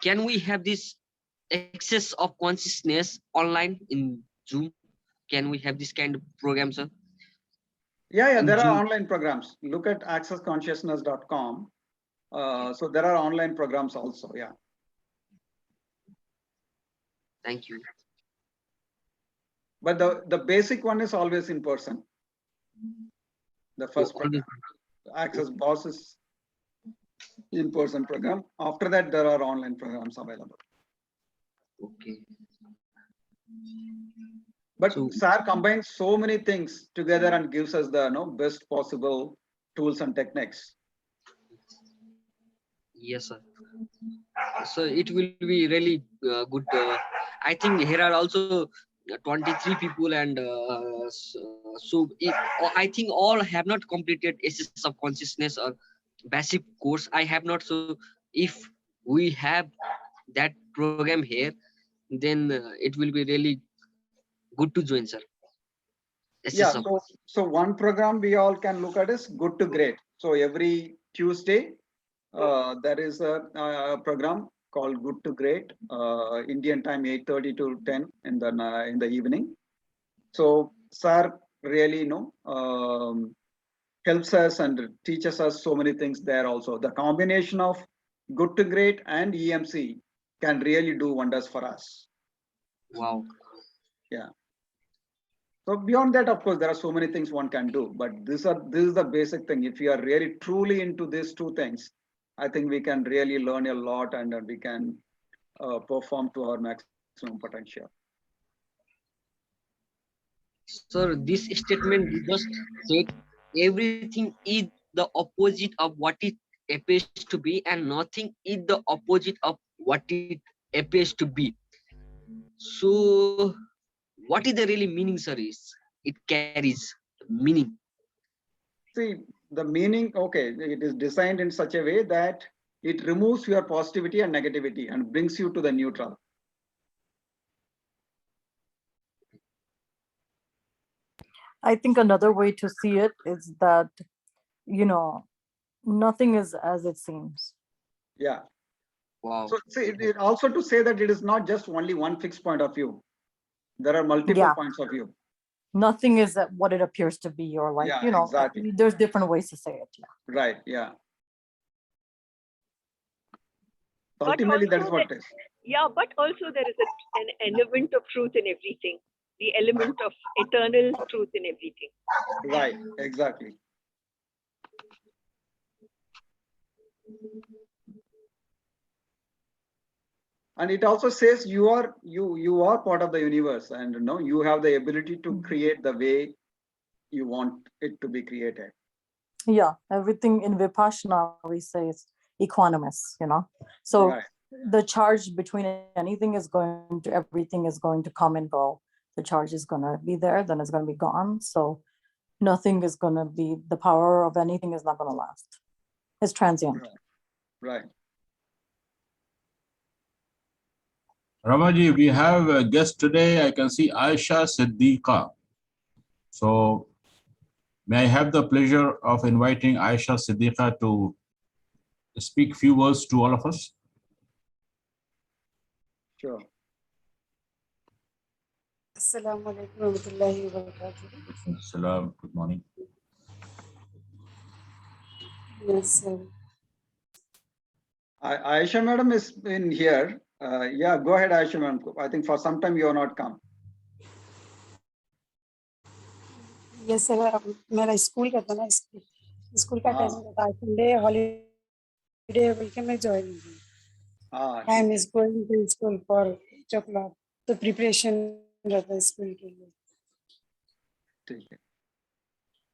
can we have this access of consciousness online in Zoom? Can we have this kind of program, sir? Yeah, In there are Zoom. online programs. Look at accessconsciousness.com. So there are online programs also, yeah. Thank you. But the basic one is always in person. The first program, Access Boss is in-person program. After that, there are online programs available. Okay. But So- SAR combines so many things together and gives us the best possible tools and techniques. Yes, sir. So it will be really good. I think here are also 23 people, and I think all have not completed SS of consciousness or basic course. I have not. So if we have that program here, then it will be really good to join, sir. Yeah, SS so one program we all can look at is Good to Great. So every Tuesday, there is a program called Good to Great, Indian time 8:30 to 10 in the evening. So sir really helps us and teaches us so many things there also. The combination of Good to Great and EMC can really do wonders for us. Wow. Yeah. So beyond that, of course, there are so many things one can do, but this is the basic thing. If you are really truly into these two things, I think we can really learn a lot, and we can perform to our maximum potential. Sir, this statement you just said, everything is the opposite of what it appears to be, and nothing is the opposite of what it appears to be. So, what is the really meaning, sir? Is it carries meaning? See, the meaning, okay, it is designed in such a way that it removes your positivity and negativity and brings you to the neutral. I think another way to see it is that, nothing is as it seems. Yeah. Wow. So see, it also to say that it is not just only one fixed point of view. There are multiple Yeah. points of view. Nothing is what it appears to be, or like, Yeah, exactly. there's different ways to say it. Yeah. Right. Yeah. But Ultimately, that is also what it is. Yeah, but also there is an element of truth in everything, the element of eternal truth in everything. Right. Exactly. And it also says you are part of the universe, and you have the ability to create the way you want it to be created. Yeah. Everything in Vipassana, we say is equanimous, So Right. the charge between everything is going to come and go. The charge is going to be there, then it's going to be gone. So nothing is going to be, the power of anything is not going to last. It's transient. Right. Ramaji, we have a guest today. I can see Aisha Siddiqa. So may I have the pleasure of inviting Aisha Siddiqa to speak few words to all of us? Sure. Assalamu alaikum warahmatullahi wabarakatuh. Salam. Good morning. Yes, sir. Aisha madam is in here. Yeah, go ahead, Aisha madam. I think for some time you have not come. Yes, sir. मेरा school का था ना, school का time था, Sunday holiday बोल के मैं join की. I am going to school for 8 o'clock. तो प्रिपरेशन रहता है स्कूल के लिए. ठीक है.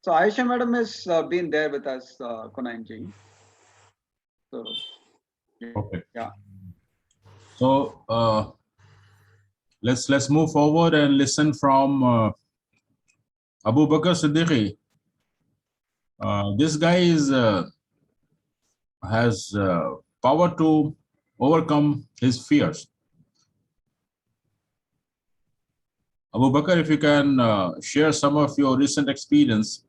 So Aisha madam has been there with us, Kunayan ji. So Okay. yeah. So let's move forward and listen from Abu Bakr Siddiqui. This guy has power to overcome his fears. Abu Bakr, if you can share some of your recent experience,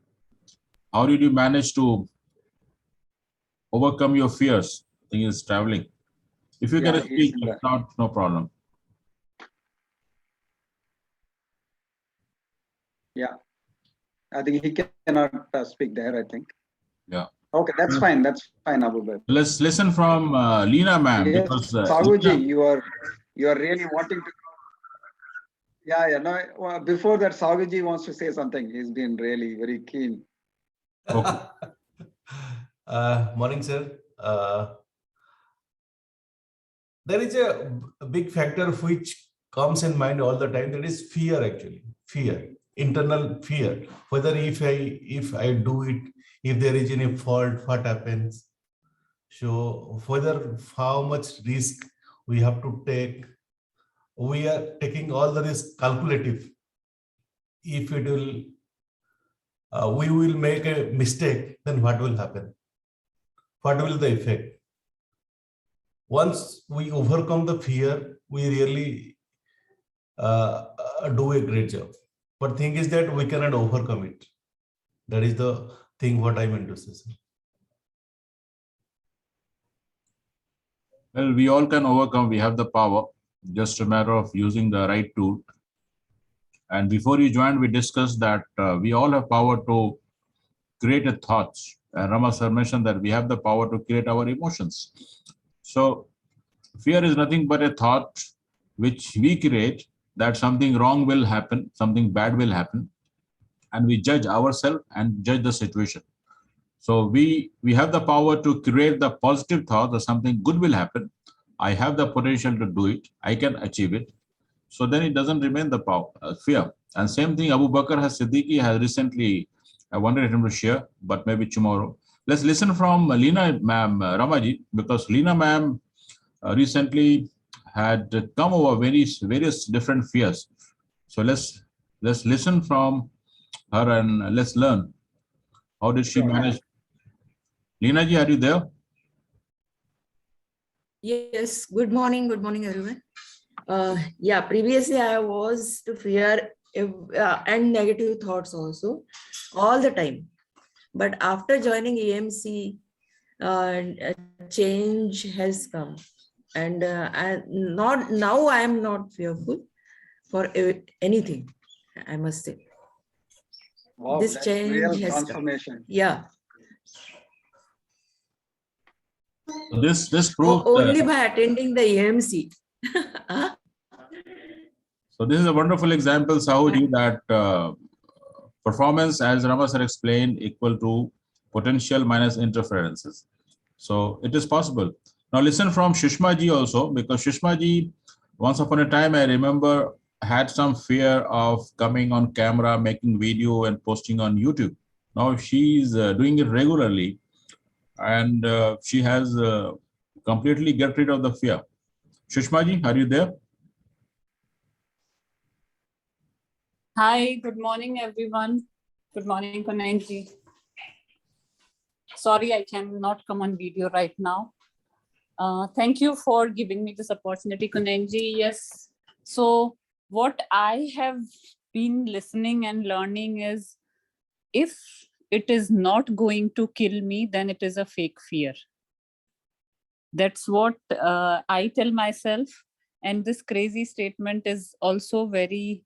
how did you manage to overcome your fears? I think it's traveling. If you can speak, if not, no problem. Yeah, I think he cannot speak there, I think. Yeah. Okay, that's fine. That's fine, Abu Bakr. Let's listen from Leena ma'am. Yes, Because Sahuji, you are really wanting to. Yeah. No, before that, Sahuji wants to say something. He's been really very keen. Okay. Morning, sir. There is a big factor which comes in mind all the time. That is fear, actually. Fear, internal fear. Whether if I do it, if there is any fault, what happens? So whether how much risk we have to take, we are taking all the risk calculative. If it will, we will make a mistake, then what will happen? What will the effect? Once we overcome the fear, we really do a great job. But thing is that we cannot overcome it. That is the thing what I meant to say, sir. Well, we all can overcome. We have the power. Just a matter of using the right tool. And before you joined, we discussed that we all have power to create a thoughts. And Rama sir mentioned that we have the power to create our emotions. So fear is nothing but a thought which we create that something wrong will happen, something bad will happen, and we judge ourselves and judge the situation. So we have the power to create the positive thought that something good will happen. I have the potential to do it. I can achieve it. So then it doesn't remain the power, fear. And same thing Abu Bakr Siddiqui has recently, I wanted him to share, but maybe tomorrow. Let's listen from Leena ma'am, Ramaji, because Leena ma'am recently had come over various different fears. So let's listen from her and let's learn how did she manage. Leena ji, are you there? Yes, good morning everyone. Yeah, previously I was to fear and negative thoughts also all the time. But after joining EMC, a change has come. And now I am not fearful for anything, I must say. Wow, This that's change real has come. transformation. Yeah. This proves Only by attending the EMC. So this is a wonderful example, Sahuji, that performance, as Rama sir explained, equal to potential minus interferences. So it is possible. Now listen from Shushma ji also, because Shushma ji, once upon a time, I remember, had some fear of coming on camera, making video and posting on YouTube. Now she's doing it regularly, and she has completely get rid of the fear. Shushma ji, are you there? Hi, good morning, everyone. Good morning, Kunenji. Sorry, I cannot come on video right now. Thank you for giving me this opportunity, Kunenji. Yes. So what I have been listening and learning is, if it is not going to kill me, then it is a fake fear. That's what I tell myself. And this crazy statement is also very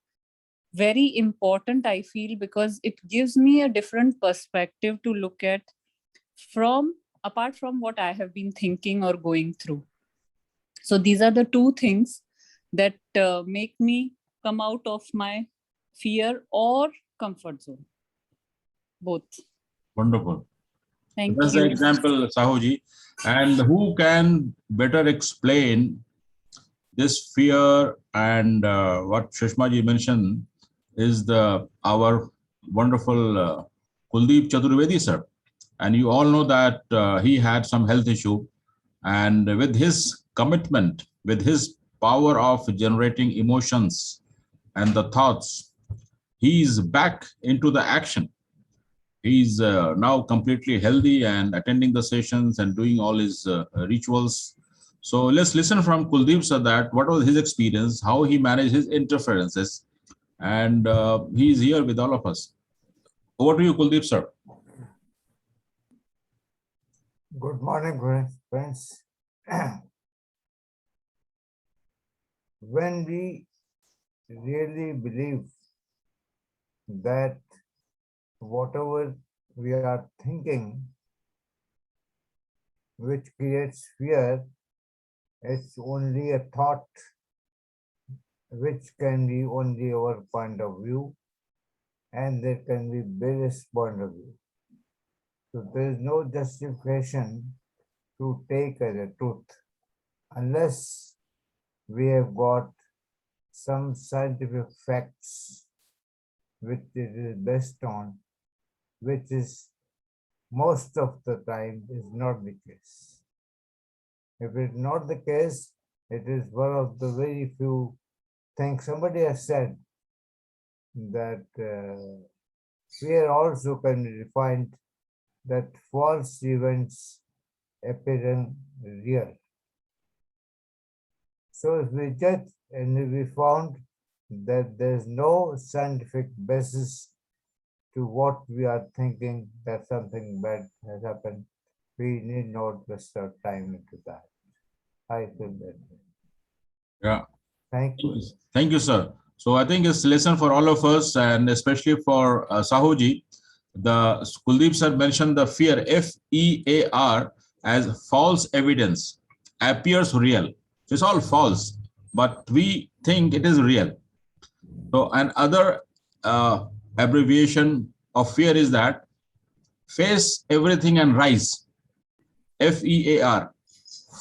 important, I feel, because it gives me a different perspective to look at apart from what I have been thinking or going through. So these are the two things that make me come out of my fear or comfort zone. Both. Wonderful. Thank That's you. the example, Sahuji. And who can better explain this fear and what Shushma ji mentioned is our wonderful Kuldeep Chaturvedi sir. And you all know that he had some health issue, and with his commitment, with his power of generating emotions and the thoughts, he is back into the action. He's now completely healthy and attending the sessions and doing all his rituals. So let's listen from Kuldeep sir that what was his experience, how he managed his interferences, and he is here with all of us. Over to you, Kuldeep sir. Good morning, friends. When we really believe that whatever we are thinking, which creates fear, it's only a thought. which can be only our point of view, and there can be various point of view. So there is no justification to take as a truth unless we have got some scientific facts which it is based on, which is most of the time is not the case. If it's not the case, it is one of the very few things. Somebody has said that fear also can be defined that false events appearing real. So if we judge and if we found that there is no scientific basis to what we are thinking that something bad has happened, we need not waste our time into that. I feel that way. Yeah. Thank you. Thank you, sir. So I think it's a lesson for all of us, and especially for Sahuji. The Kuldeep sir mentioned the fear, F-E-A-R, as false evidence, appears real. So it's all false, but we think it is real. So another abbreviation of fear is that face everything and rise. F-E-A-R,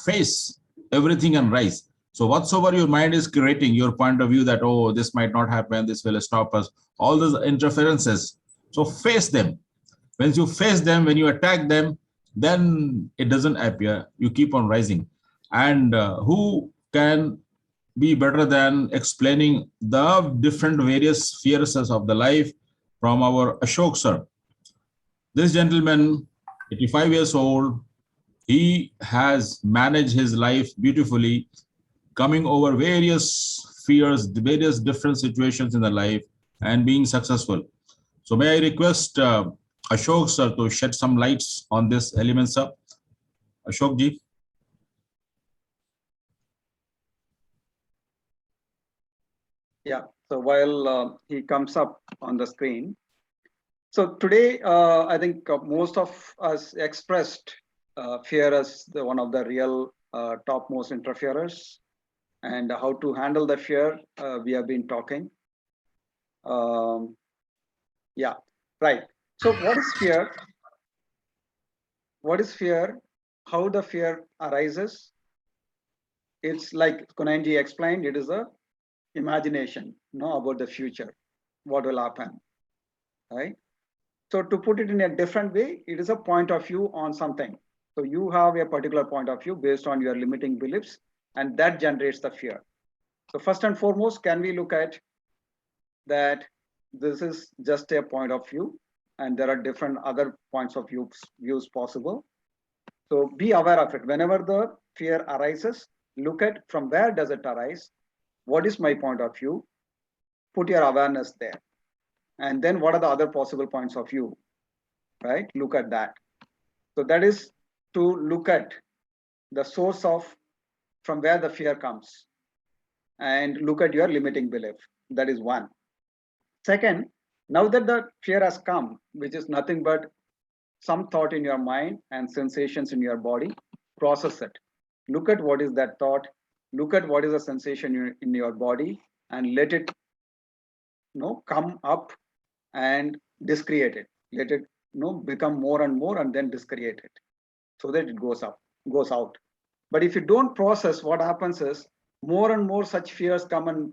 face everything and rise. So whatsoever your mind is creating, your point of view that, oh, this might not happen, this will stop us, all those interferences. So face them. When you face them, when you attack them, then it doesn't appear. You keep on rising. And who can be better than explaining the different various fears of the life from our Ashok sir? This gentleman, 85 years old, he has managed his life beautifully, coming over various fears, various different situations in the life, and being successful. So may I request Ashok sir to shed some lights on this element, sir? Ashok ji. Yeah, so while he comes up on the screen. So today, I think most of us expressed fear as one of the real topmost interferers, and how to handle the fear we have been talking. Yeah, right. So what is fear? What is fear? How the fear arises? It's like Kunanji explained, it is a imagination, about the future, what will happen, right? So to put it in a different way, it is a point of view on something. So you have a particular point of view based on your limiting beliefs, and that generates the fear. So first and foremost, can we look at that this is just a point of view, and there are different other points of views possible. So be aware of it. Whenever the fear arises, look at from where does it arise? What is my point of view? Put your awareness there. And then what are the other possible points of view, right? Look at that. So that is to look at the source of from where the fear comes, and look at your limiting belief. That is one. Second, now that the fear has come, which is nothing but some thought in your mind and sensations in your body, process it. Look at what is that thought, look at what is the sensation in your body, and let it come up and discreate it. Let it become more and more, and then discreate it so that it goes out. But if you don't process, what happens is more and more such fears come and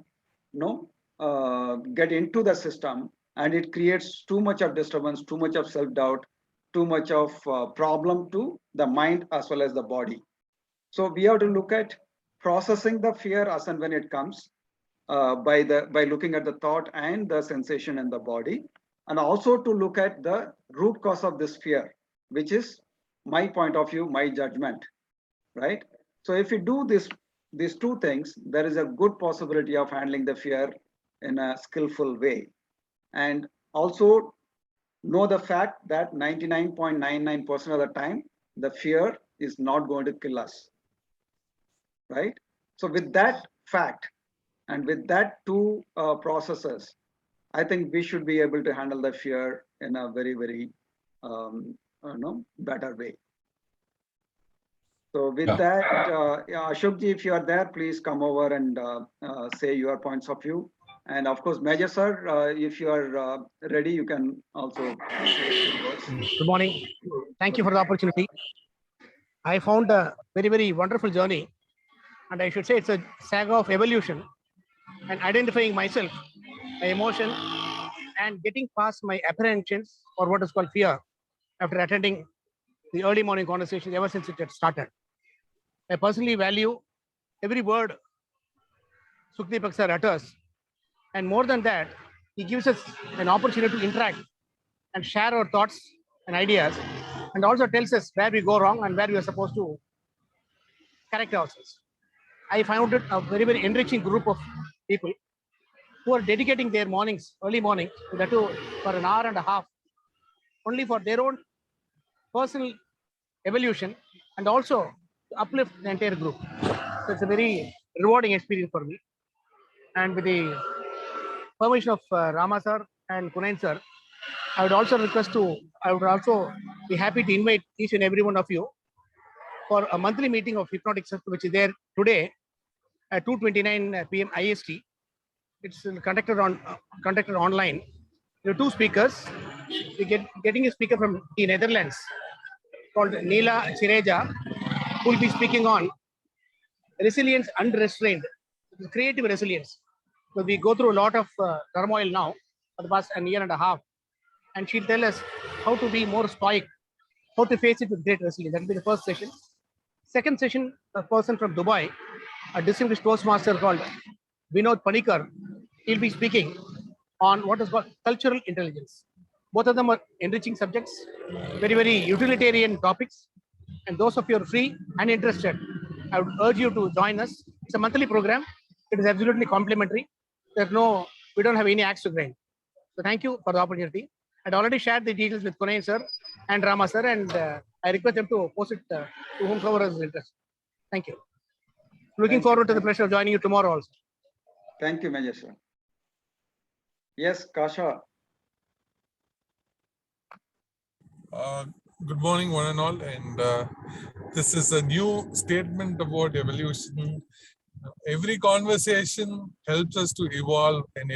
get into the system, and it creates too much of disturbance, too much of self-doubt, too much of problem to the mind as well as the body. So we have to look at processing the fear as and when it comes, by looking at the thought and the sensation in the body, and also to look at the root cause of this fear, which is my point of view, my judgment, right? So if you do these two things, there is a good possibility of handling the fear in a skillful way. And also know the fact that 99.99% of the time, the fear is not going to kill us, right? So with that fact, and with that two processes, I think we should be able to handle the fear in a very, very better way. So with that, yeah, Ashok ji, if you are there, please come over and say your points of view. And of course, Major sir, if you are ready, you can also say a few words. Good morning. Thank you for the opportunity. I found a very, very wonderful journey. And I should say it's a saga of evolution and identifying myself, my emotion, and getting past my apprehensions or what is called fear after attending the early morning conversation ever since it had started. I personally value every word Sukhdeepak sir utters. And more than that, he gives us an opportunity to interact and share our thoughts and ideas, and also tells us where we go wrong and where we are supposed to correct ourselves. I found it a very, very enriching group of people who are dedicating their mornings, early morning, that too for an hour and a half, only for their own personal evolution and also to uplift the entire group. So it's a very rewarding experience for me. And with the permission of Rama sir and Kunain sir, I would also be happy to invite each and every one of you for a monthly meeting of Hypnotic Circle, which is there today at 2:29 p.m. IST. It's conducted online. There are two speakers. We're getting a speaker from the Netherlands called Neela Chireja, who will be speaking on resilience unrestrained, creative resilience. So we go through a lot of turmoil now for the past year and a half, and she'll tell us how to be more stoic, how to face it with great resilience. That will be the first session. Second session, a person from Dubai, a distinguished Toastmaster called Vinod Panikar, he'll be speaking on what is called cultural intelligence. Both of them are enriching subjects, very, very utilitarian topics. And those of you who are free and interested, I would urge you to join us. It's a monthly program. It is absolutely complimentary. We don't have any axe to grind. So thank you for the opportunity. I'd already shared the details with Kunain sir and Rama sir, and I request them to post it to whomsoever is interested. Thank you. Looking forward to the pleasure of joining you tomorrow also. Thank you, Major sir. Yes, Kasha. Good morning, one and all. And this is a new statement about evolution. Every conversation helps us to evolve, and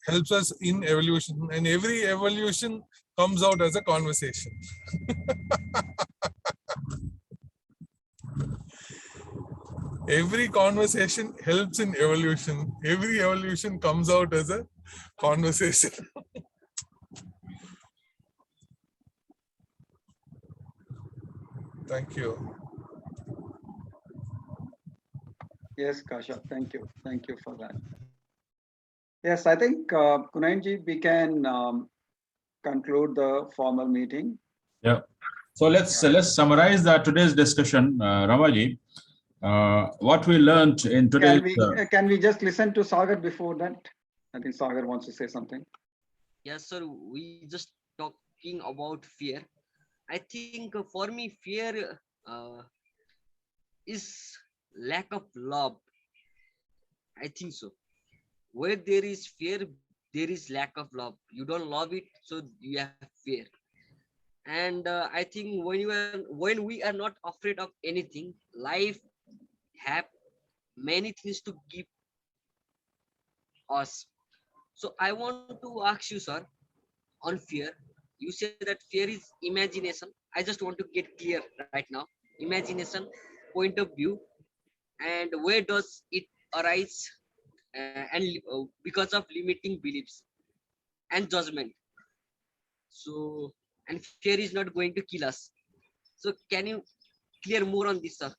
helps us in evolution, and every evolution comes out as a conversation. Every conversation helps in evolution. Every evolution comes out as a conversation. Thank you. Yes, Kasha, thank you. Thank you for that. Yes, I think, Kunainji, we can conclude the formal meeting. Yeah. So let's summarize today's discussion, Ramaji. What we learned in today's... Can we just listen to Sagar before that? I think Sagar wants to say something. Yes, sir. We just talking about fear. I think for me, fear is lack of love. I think so. Where there is fear, there is lack of love. You don't love it, so you have fear. And I think when we are not afraid of anything, life have many things to give us. So I want to ask you, sir, on fear. You say that fear is imagination. I just want to get clear right now. Imagination, point of view, and where does it arise? And because of limiting beliefs and judgment. So, and fear is not going to kill us. So can you clear more on this, sir?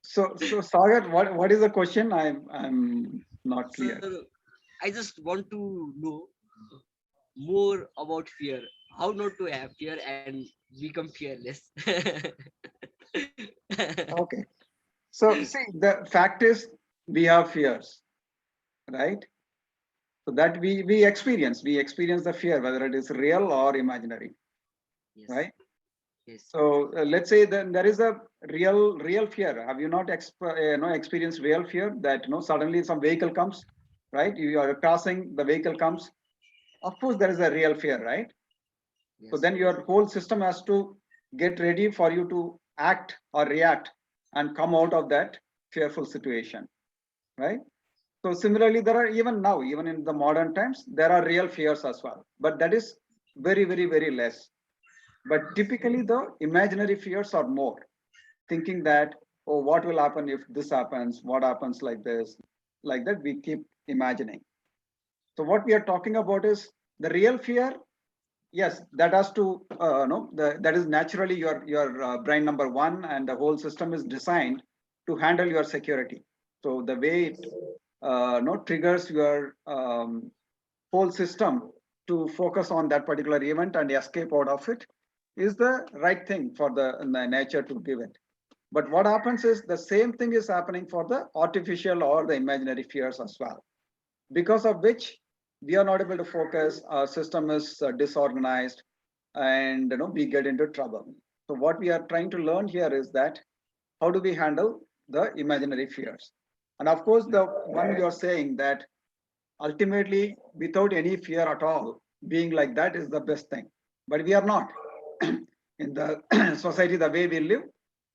So Sagar, what is the question? I'm not clear. So, I just want to know more about fear. How not to have fear and become fearless. Okay. So see, the fact is we have fears, right? So that we experience the fear, whether it is real or imaginary, Yes. right? Yes. So let's say then there is a real fear. Have you not experienced real fear that suddenly some vehicle comes, right? You are crossing, the vehicle comes. Of course, there is a real fear, right? So then your whole system has to get ready for you to act or react and come out of that fearful situation, right? So similarly, there are even now, even in the modern times, there are real fears as well, but that is very, very, very less. But typically the imaginary fears are more, thinking that, oh, what will happen if this happens? What happens like this? Like that, we keep imagining. So what we are talking about is the real fear. Yes, that has to that is naturally your brain number one, and the whole system is designed to handle your security. So the way it triggers your whole system to focus on that particular event and escape out of it is the right thing for the nature to give it. But what happens is the same thing is happening for the artificial or the imaginary fears as well, because of which we are not able to focus, our system is disorganized, and we get into trouble. So what we are trying to learn here is that how do we handle the imaginary fears? And of course, the one you are saying that ultimately without any fear at all, being like that is the best thing. But we are not. In the society, the way we live,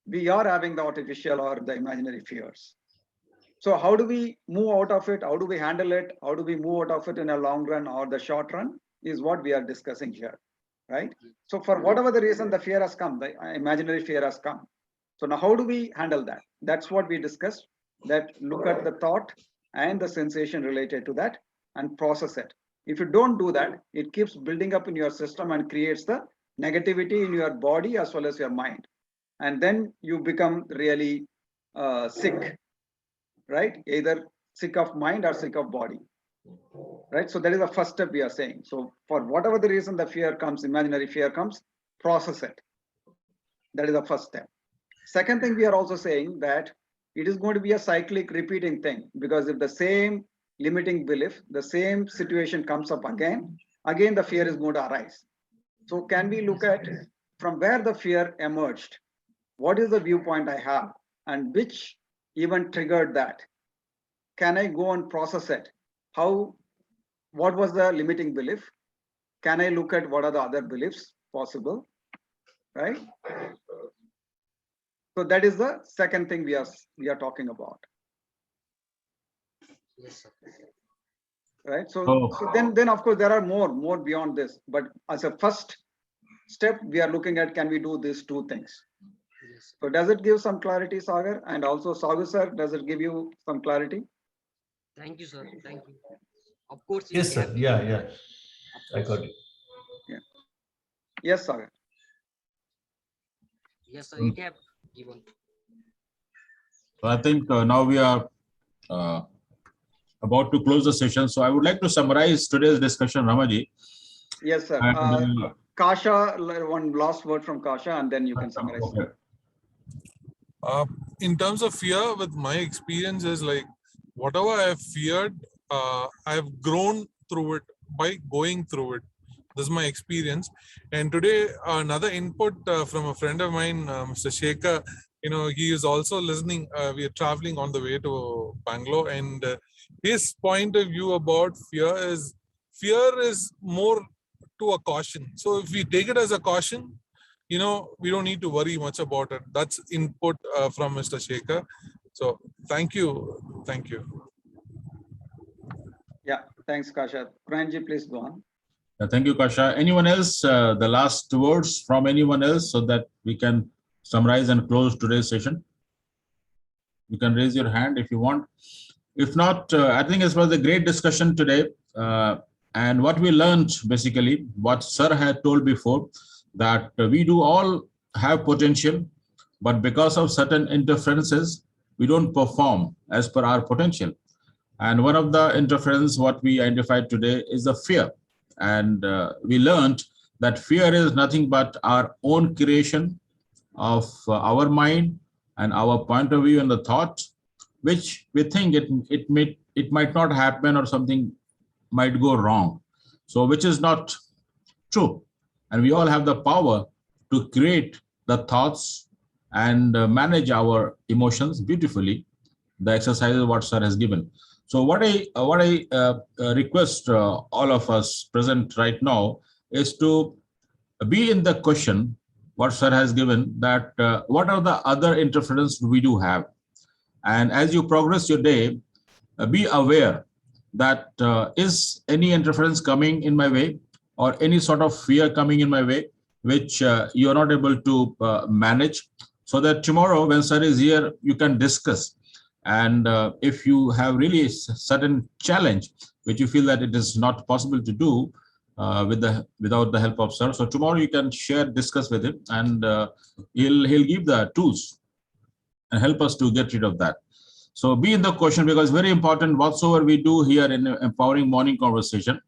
we are having the artificial or the imaginary fears. So how do we move out of it? How do we handle it? How do we move out of it in a long run or the short run is what we are discussing here, right? So for whatever the reason the fear has come, the imaginary fear has come. So now how do we handle that? That's what we discussed, that look at the thought and the sensation related to that and process it. If you don't do that, it keeps building up in your system and creates the negativity in your body as well as your mind. And then you become really sick, right? Either sick of mind or sick of body, right? So that is the first step we are saying. So for whatever the reason the fear comes, imaginary fear comes, process it. That is the first step. Second thing, we are also saying that it is going to be a cyclic repeating thing, because if the same limiting belief, the same situation comes up again the fear is going to arise. So can we look at from where the fear emerged? What is the viewpoint I have and which event triggered that? Can I go and process it? What was the limiting belief? Can I look at what are the other beliefs possible, right? So that is the second thing we are talking about. Yes, sir. Right. So then of course there are more beyond this, but as a first step, we are looking at, can we do these two things? Yes. So does it give some clarity, Sagar? And also Sagar sir, does it give you some clarity? Thank you, sir. Thank you. Of course. Yes, sir. Yeah. I got it. Yeah. Yes, Sagar. Yes, sir. It have given. So I think now we are about to close the session. So I would like to summarize today's discussion, Ramaji. Yes, sir. And, Kasha, one last word from Kasha, and then you can summarize. Okay. In terms of fear, with my experience is like whatever I have feared, I've grown through it by going through it. This is my experience. And today, another input from a friend of mine, Mr. Shekhar, he is also listening. We are traveling on the way to Bangalore, and his point of view about fear is more to a caution. So if we take it as a caution, we don't need to worry much about it. That's input from Mr. Shekhar. So thank you. Thank you. Yeah, thanks, Kasha. Pranji, please go on. Thank you, Kasha. Anyone else? The last words from anyone else so that we can summarize and close today's session. You can raise your hand if you want. If not, I think it was a great discussion today. And what we learned, basically, what Sir had told before, that we do all have potential, but because of certain interferences, we don't perform as per our potential. And one of the interference, what we identified today, is the fear. And we learned that fear is nothing but our own creation of our mind and our point of view and the thought, which we think it might not happen or something might go wrong. So which is not true. And we all have the power to create the thoughts and manage our emotions beautifully. The exercises what Sir has given. So what I request all of us present right now is to be in the question what sir has given, that what are the other interference we do have. And as you progress your day, be aware that is any interference coming in my way or any sort of fear coming in my way, which you are not able to manage, so that tomorrow when sir is here, you can discuss. And if you have really certain challenge, which you feel that it is not possible to do without the help of sir, so tomorrow you can share, discuss with him, and he'll give the tools and help us to get rid of that. So be in the question, because very important, whatsoever we do here in Empowering Morning Conversation,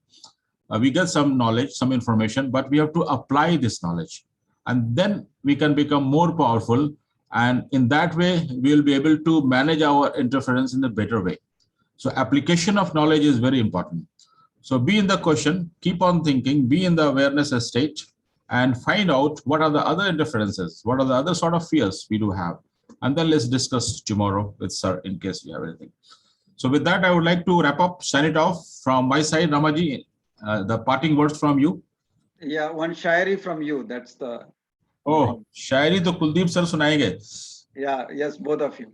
we get some knowledge, some information, but we have to apply this knowledge, and then we can become more powerful. And in that way, we will be able to manage our interference in a better way. So application of knowledge is very important. So be in the question, keep on thinking, be in the awareness state, and find out what are the other interferences, what are the other sort of fears we do have. And then let's discuss tomorrow with sir in case you have anything. So with that, I would like to wrap up, sign it off from my side. Ramaji, the parting words from you. Yeah, one shairi from you. That's the. Oh, शायरी तो Kuldeep sir सुनाएंगे. Yeah, yes, both of you.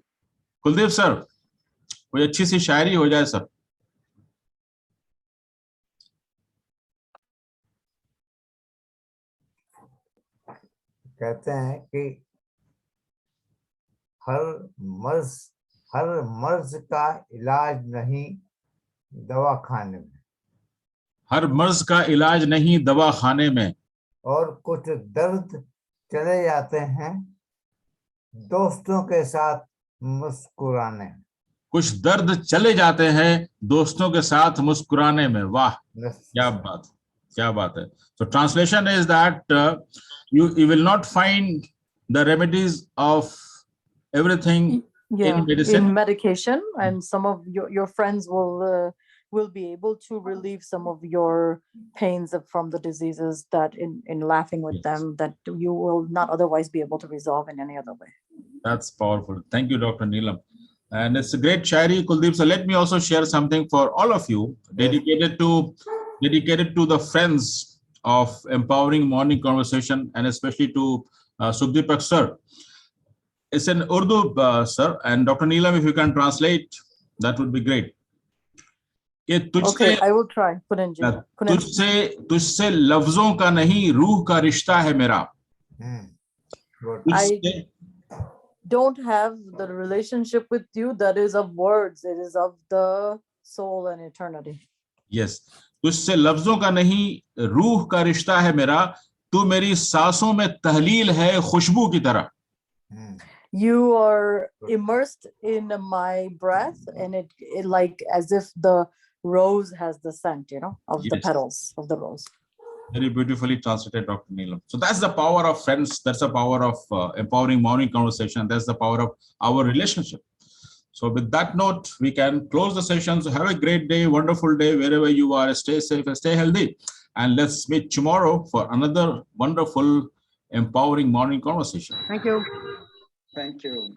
Kuldeep sir, कोई अच्छी सी शायरी हो जाए sir. कहते हैं कि हर मर्ज का इलाज नहीं दवा खाने में. हर मर्ज का इलाज नहीं दवा खाने में. और कुछ दर्द चले जाते हैं दोस्तों के साथ मुस्कुराने. कुछ दर्द चले जाते हैं दोस्तों के साथ मुस्कुराने में. वाह, क्या बात, क्या बात है. So translation is that you will not find the remedies of everything in medicine. In medication, and some of your friends will be able to relieve some of your pains from the diseases that in laughing with them that you will not otherwise be able to resolve in any other way. That's powerful. Thank you, Dr. Neelam. And it's a great shairi, Kuldeep. So let me also share something for all of you, dedicated to the friends of Empowering Morning Conversation, and especially to Sukhdeepak sir. It's in Urdu, sir, and Dr. Neelam, if you can translate, that would be great. Okay, I will try. तुझसे लफ्जों का नहीं रूह का रिश्ता है मेरा. I don't have the relationship with you that is of words. It is of the soul and eternity. Yes. तुझसे लफ्जों का नहीं रूह का रिश्ता है मेरा. तू मेरी सांसों में तहलील है खुशबू की तरह. You are immersed in my breath, and it like as if the rose has the scent, of the petals of the rose. Very beautifully translated, Dr. Neelam. So that's the power of friends. That's the power of Empowering Morning Conversation. That's the power of our relationship. So with that note, we can close the session. So have a great day, wonderful day, wherever you are. Stay safe and stay healthy. And let's meet tomorrow for another wonderful Empowering Morning Conversation. Thank you. Thank you.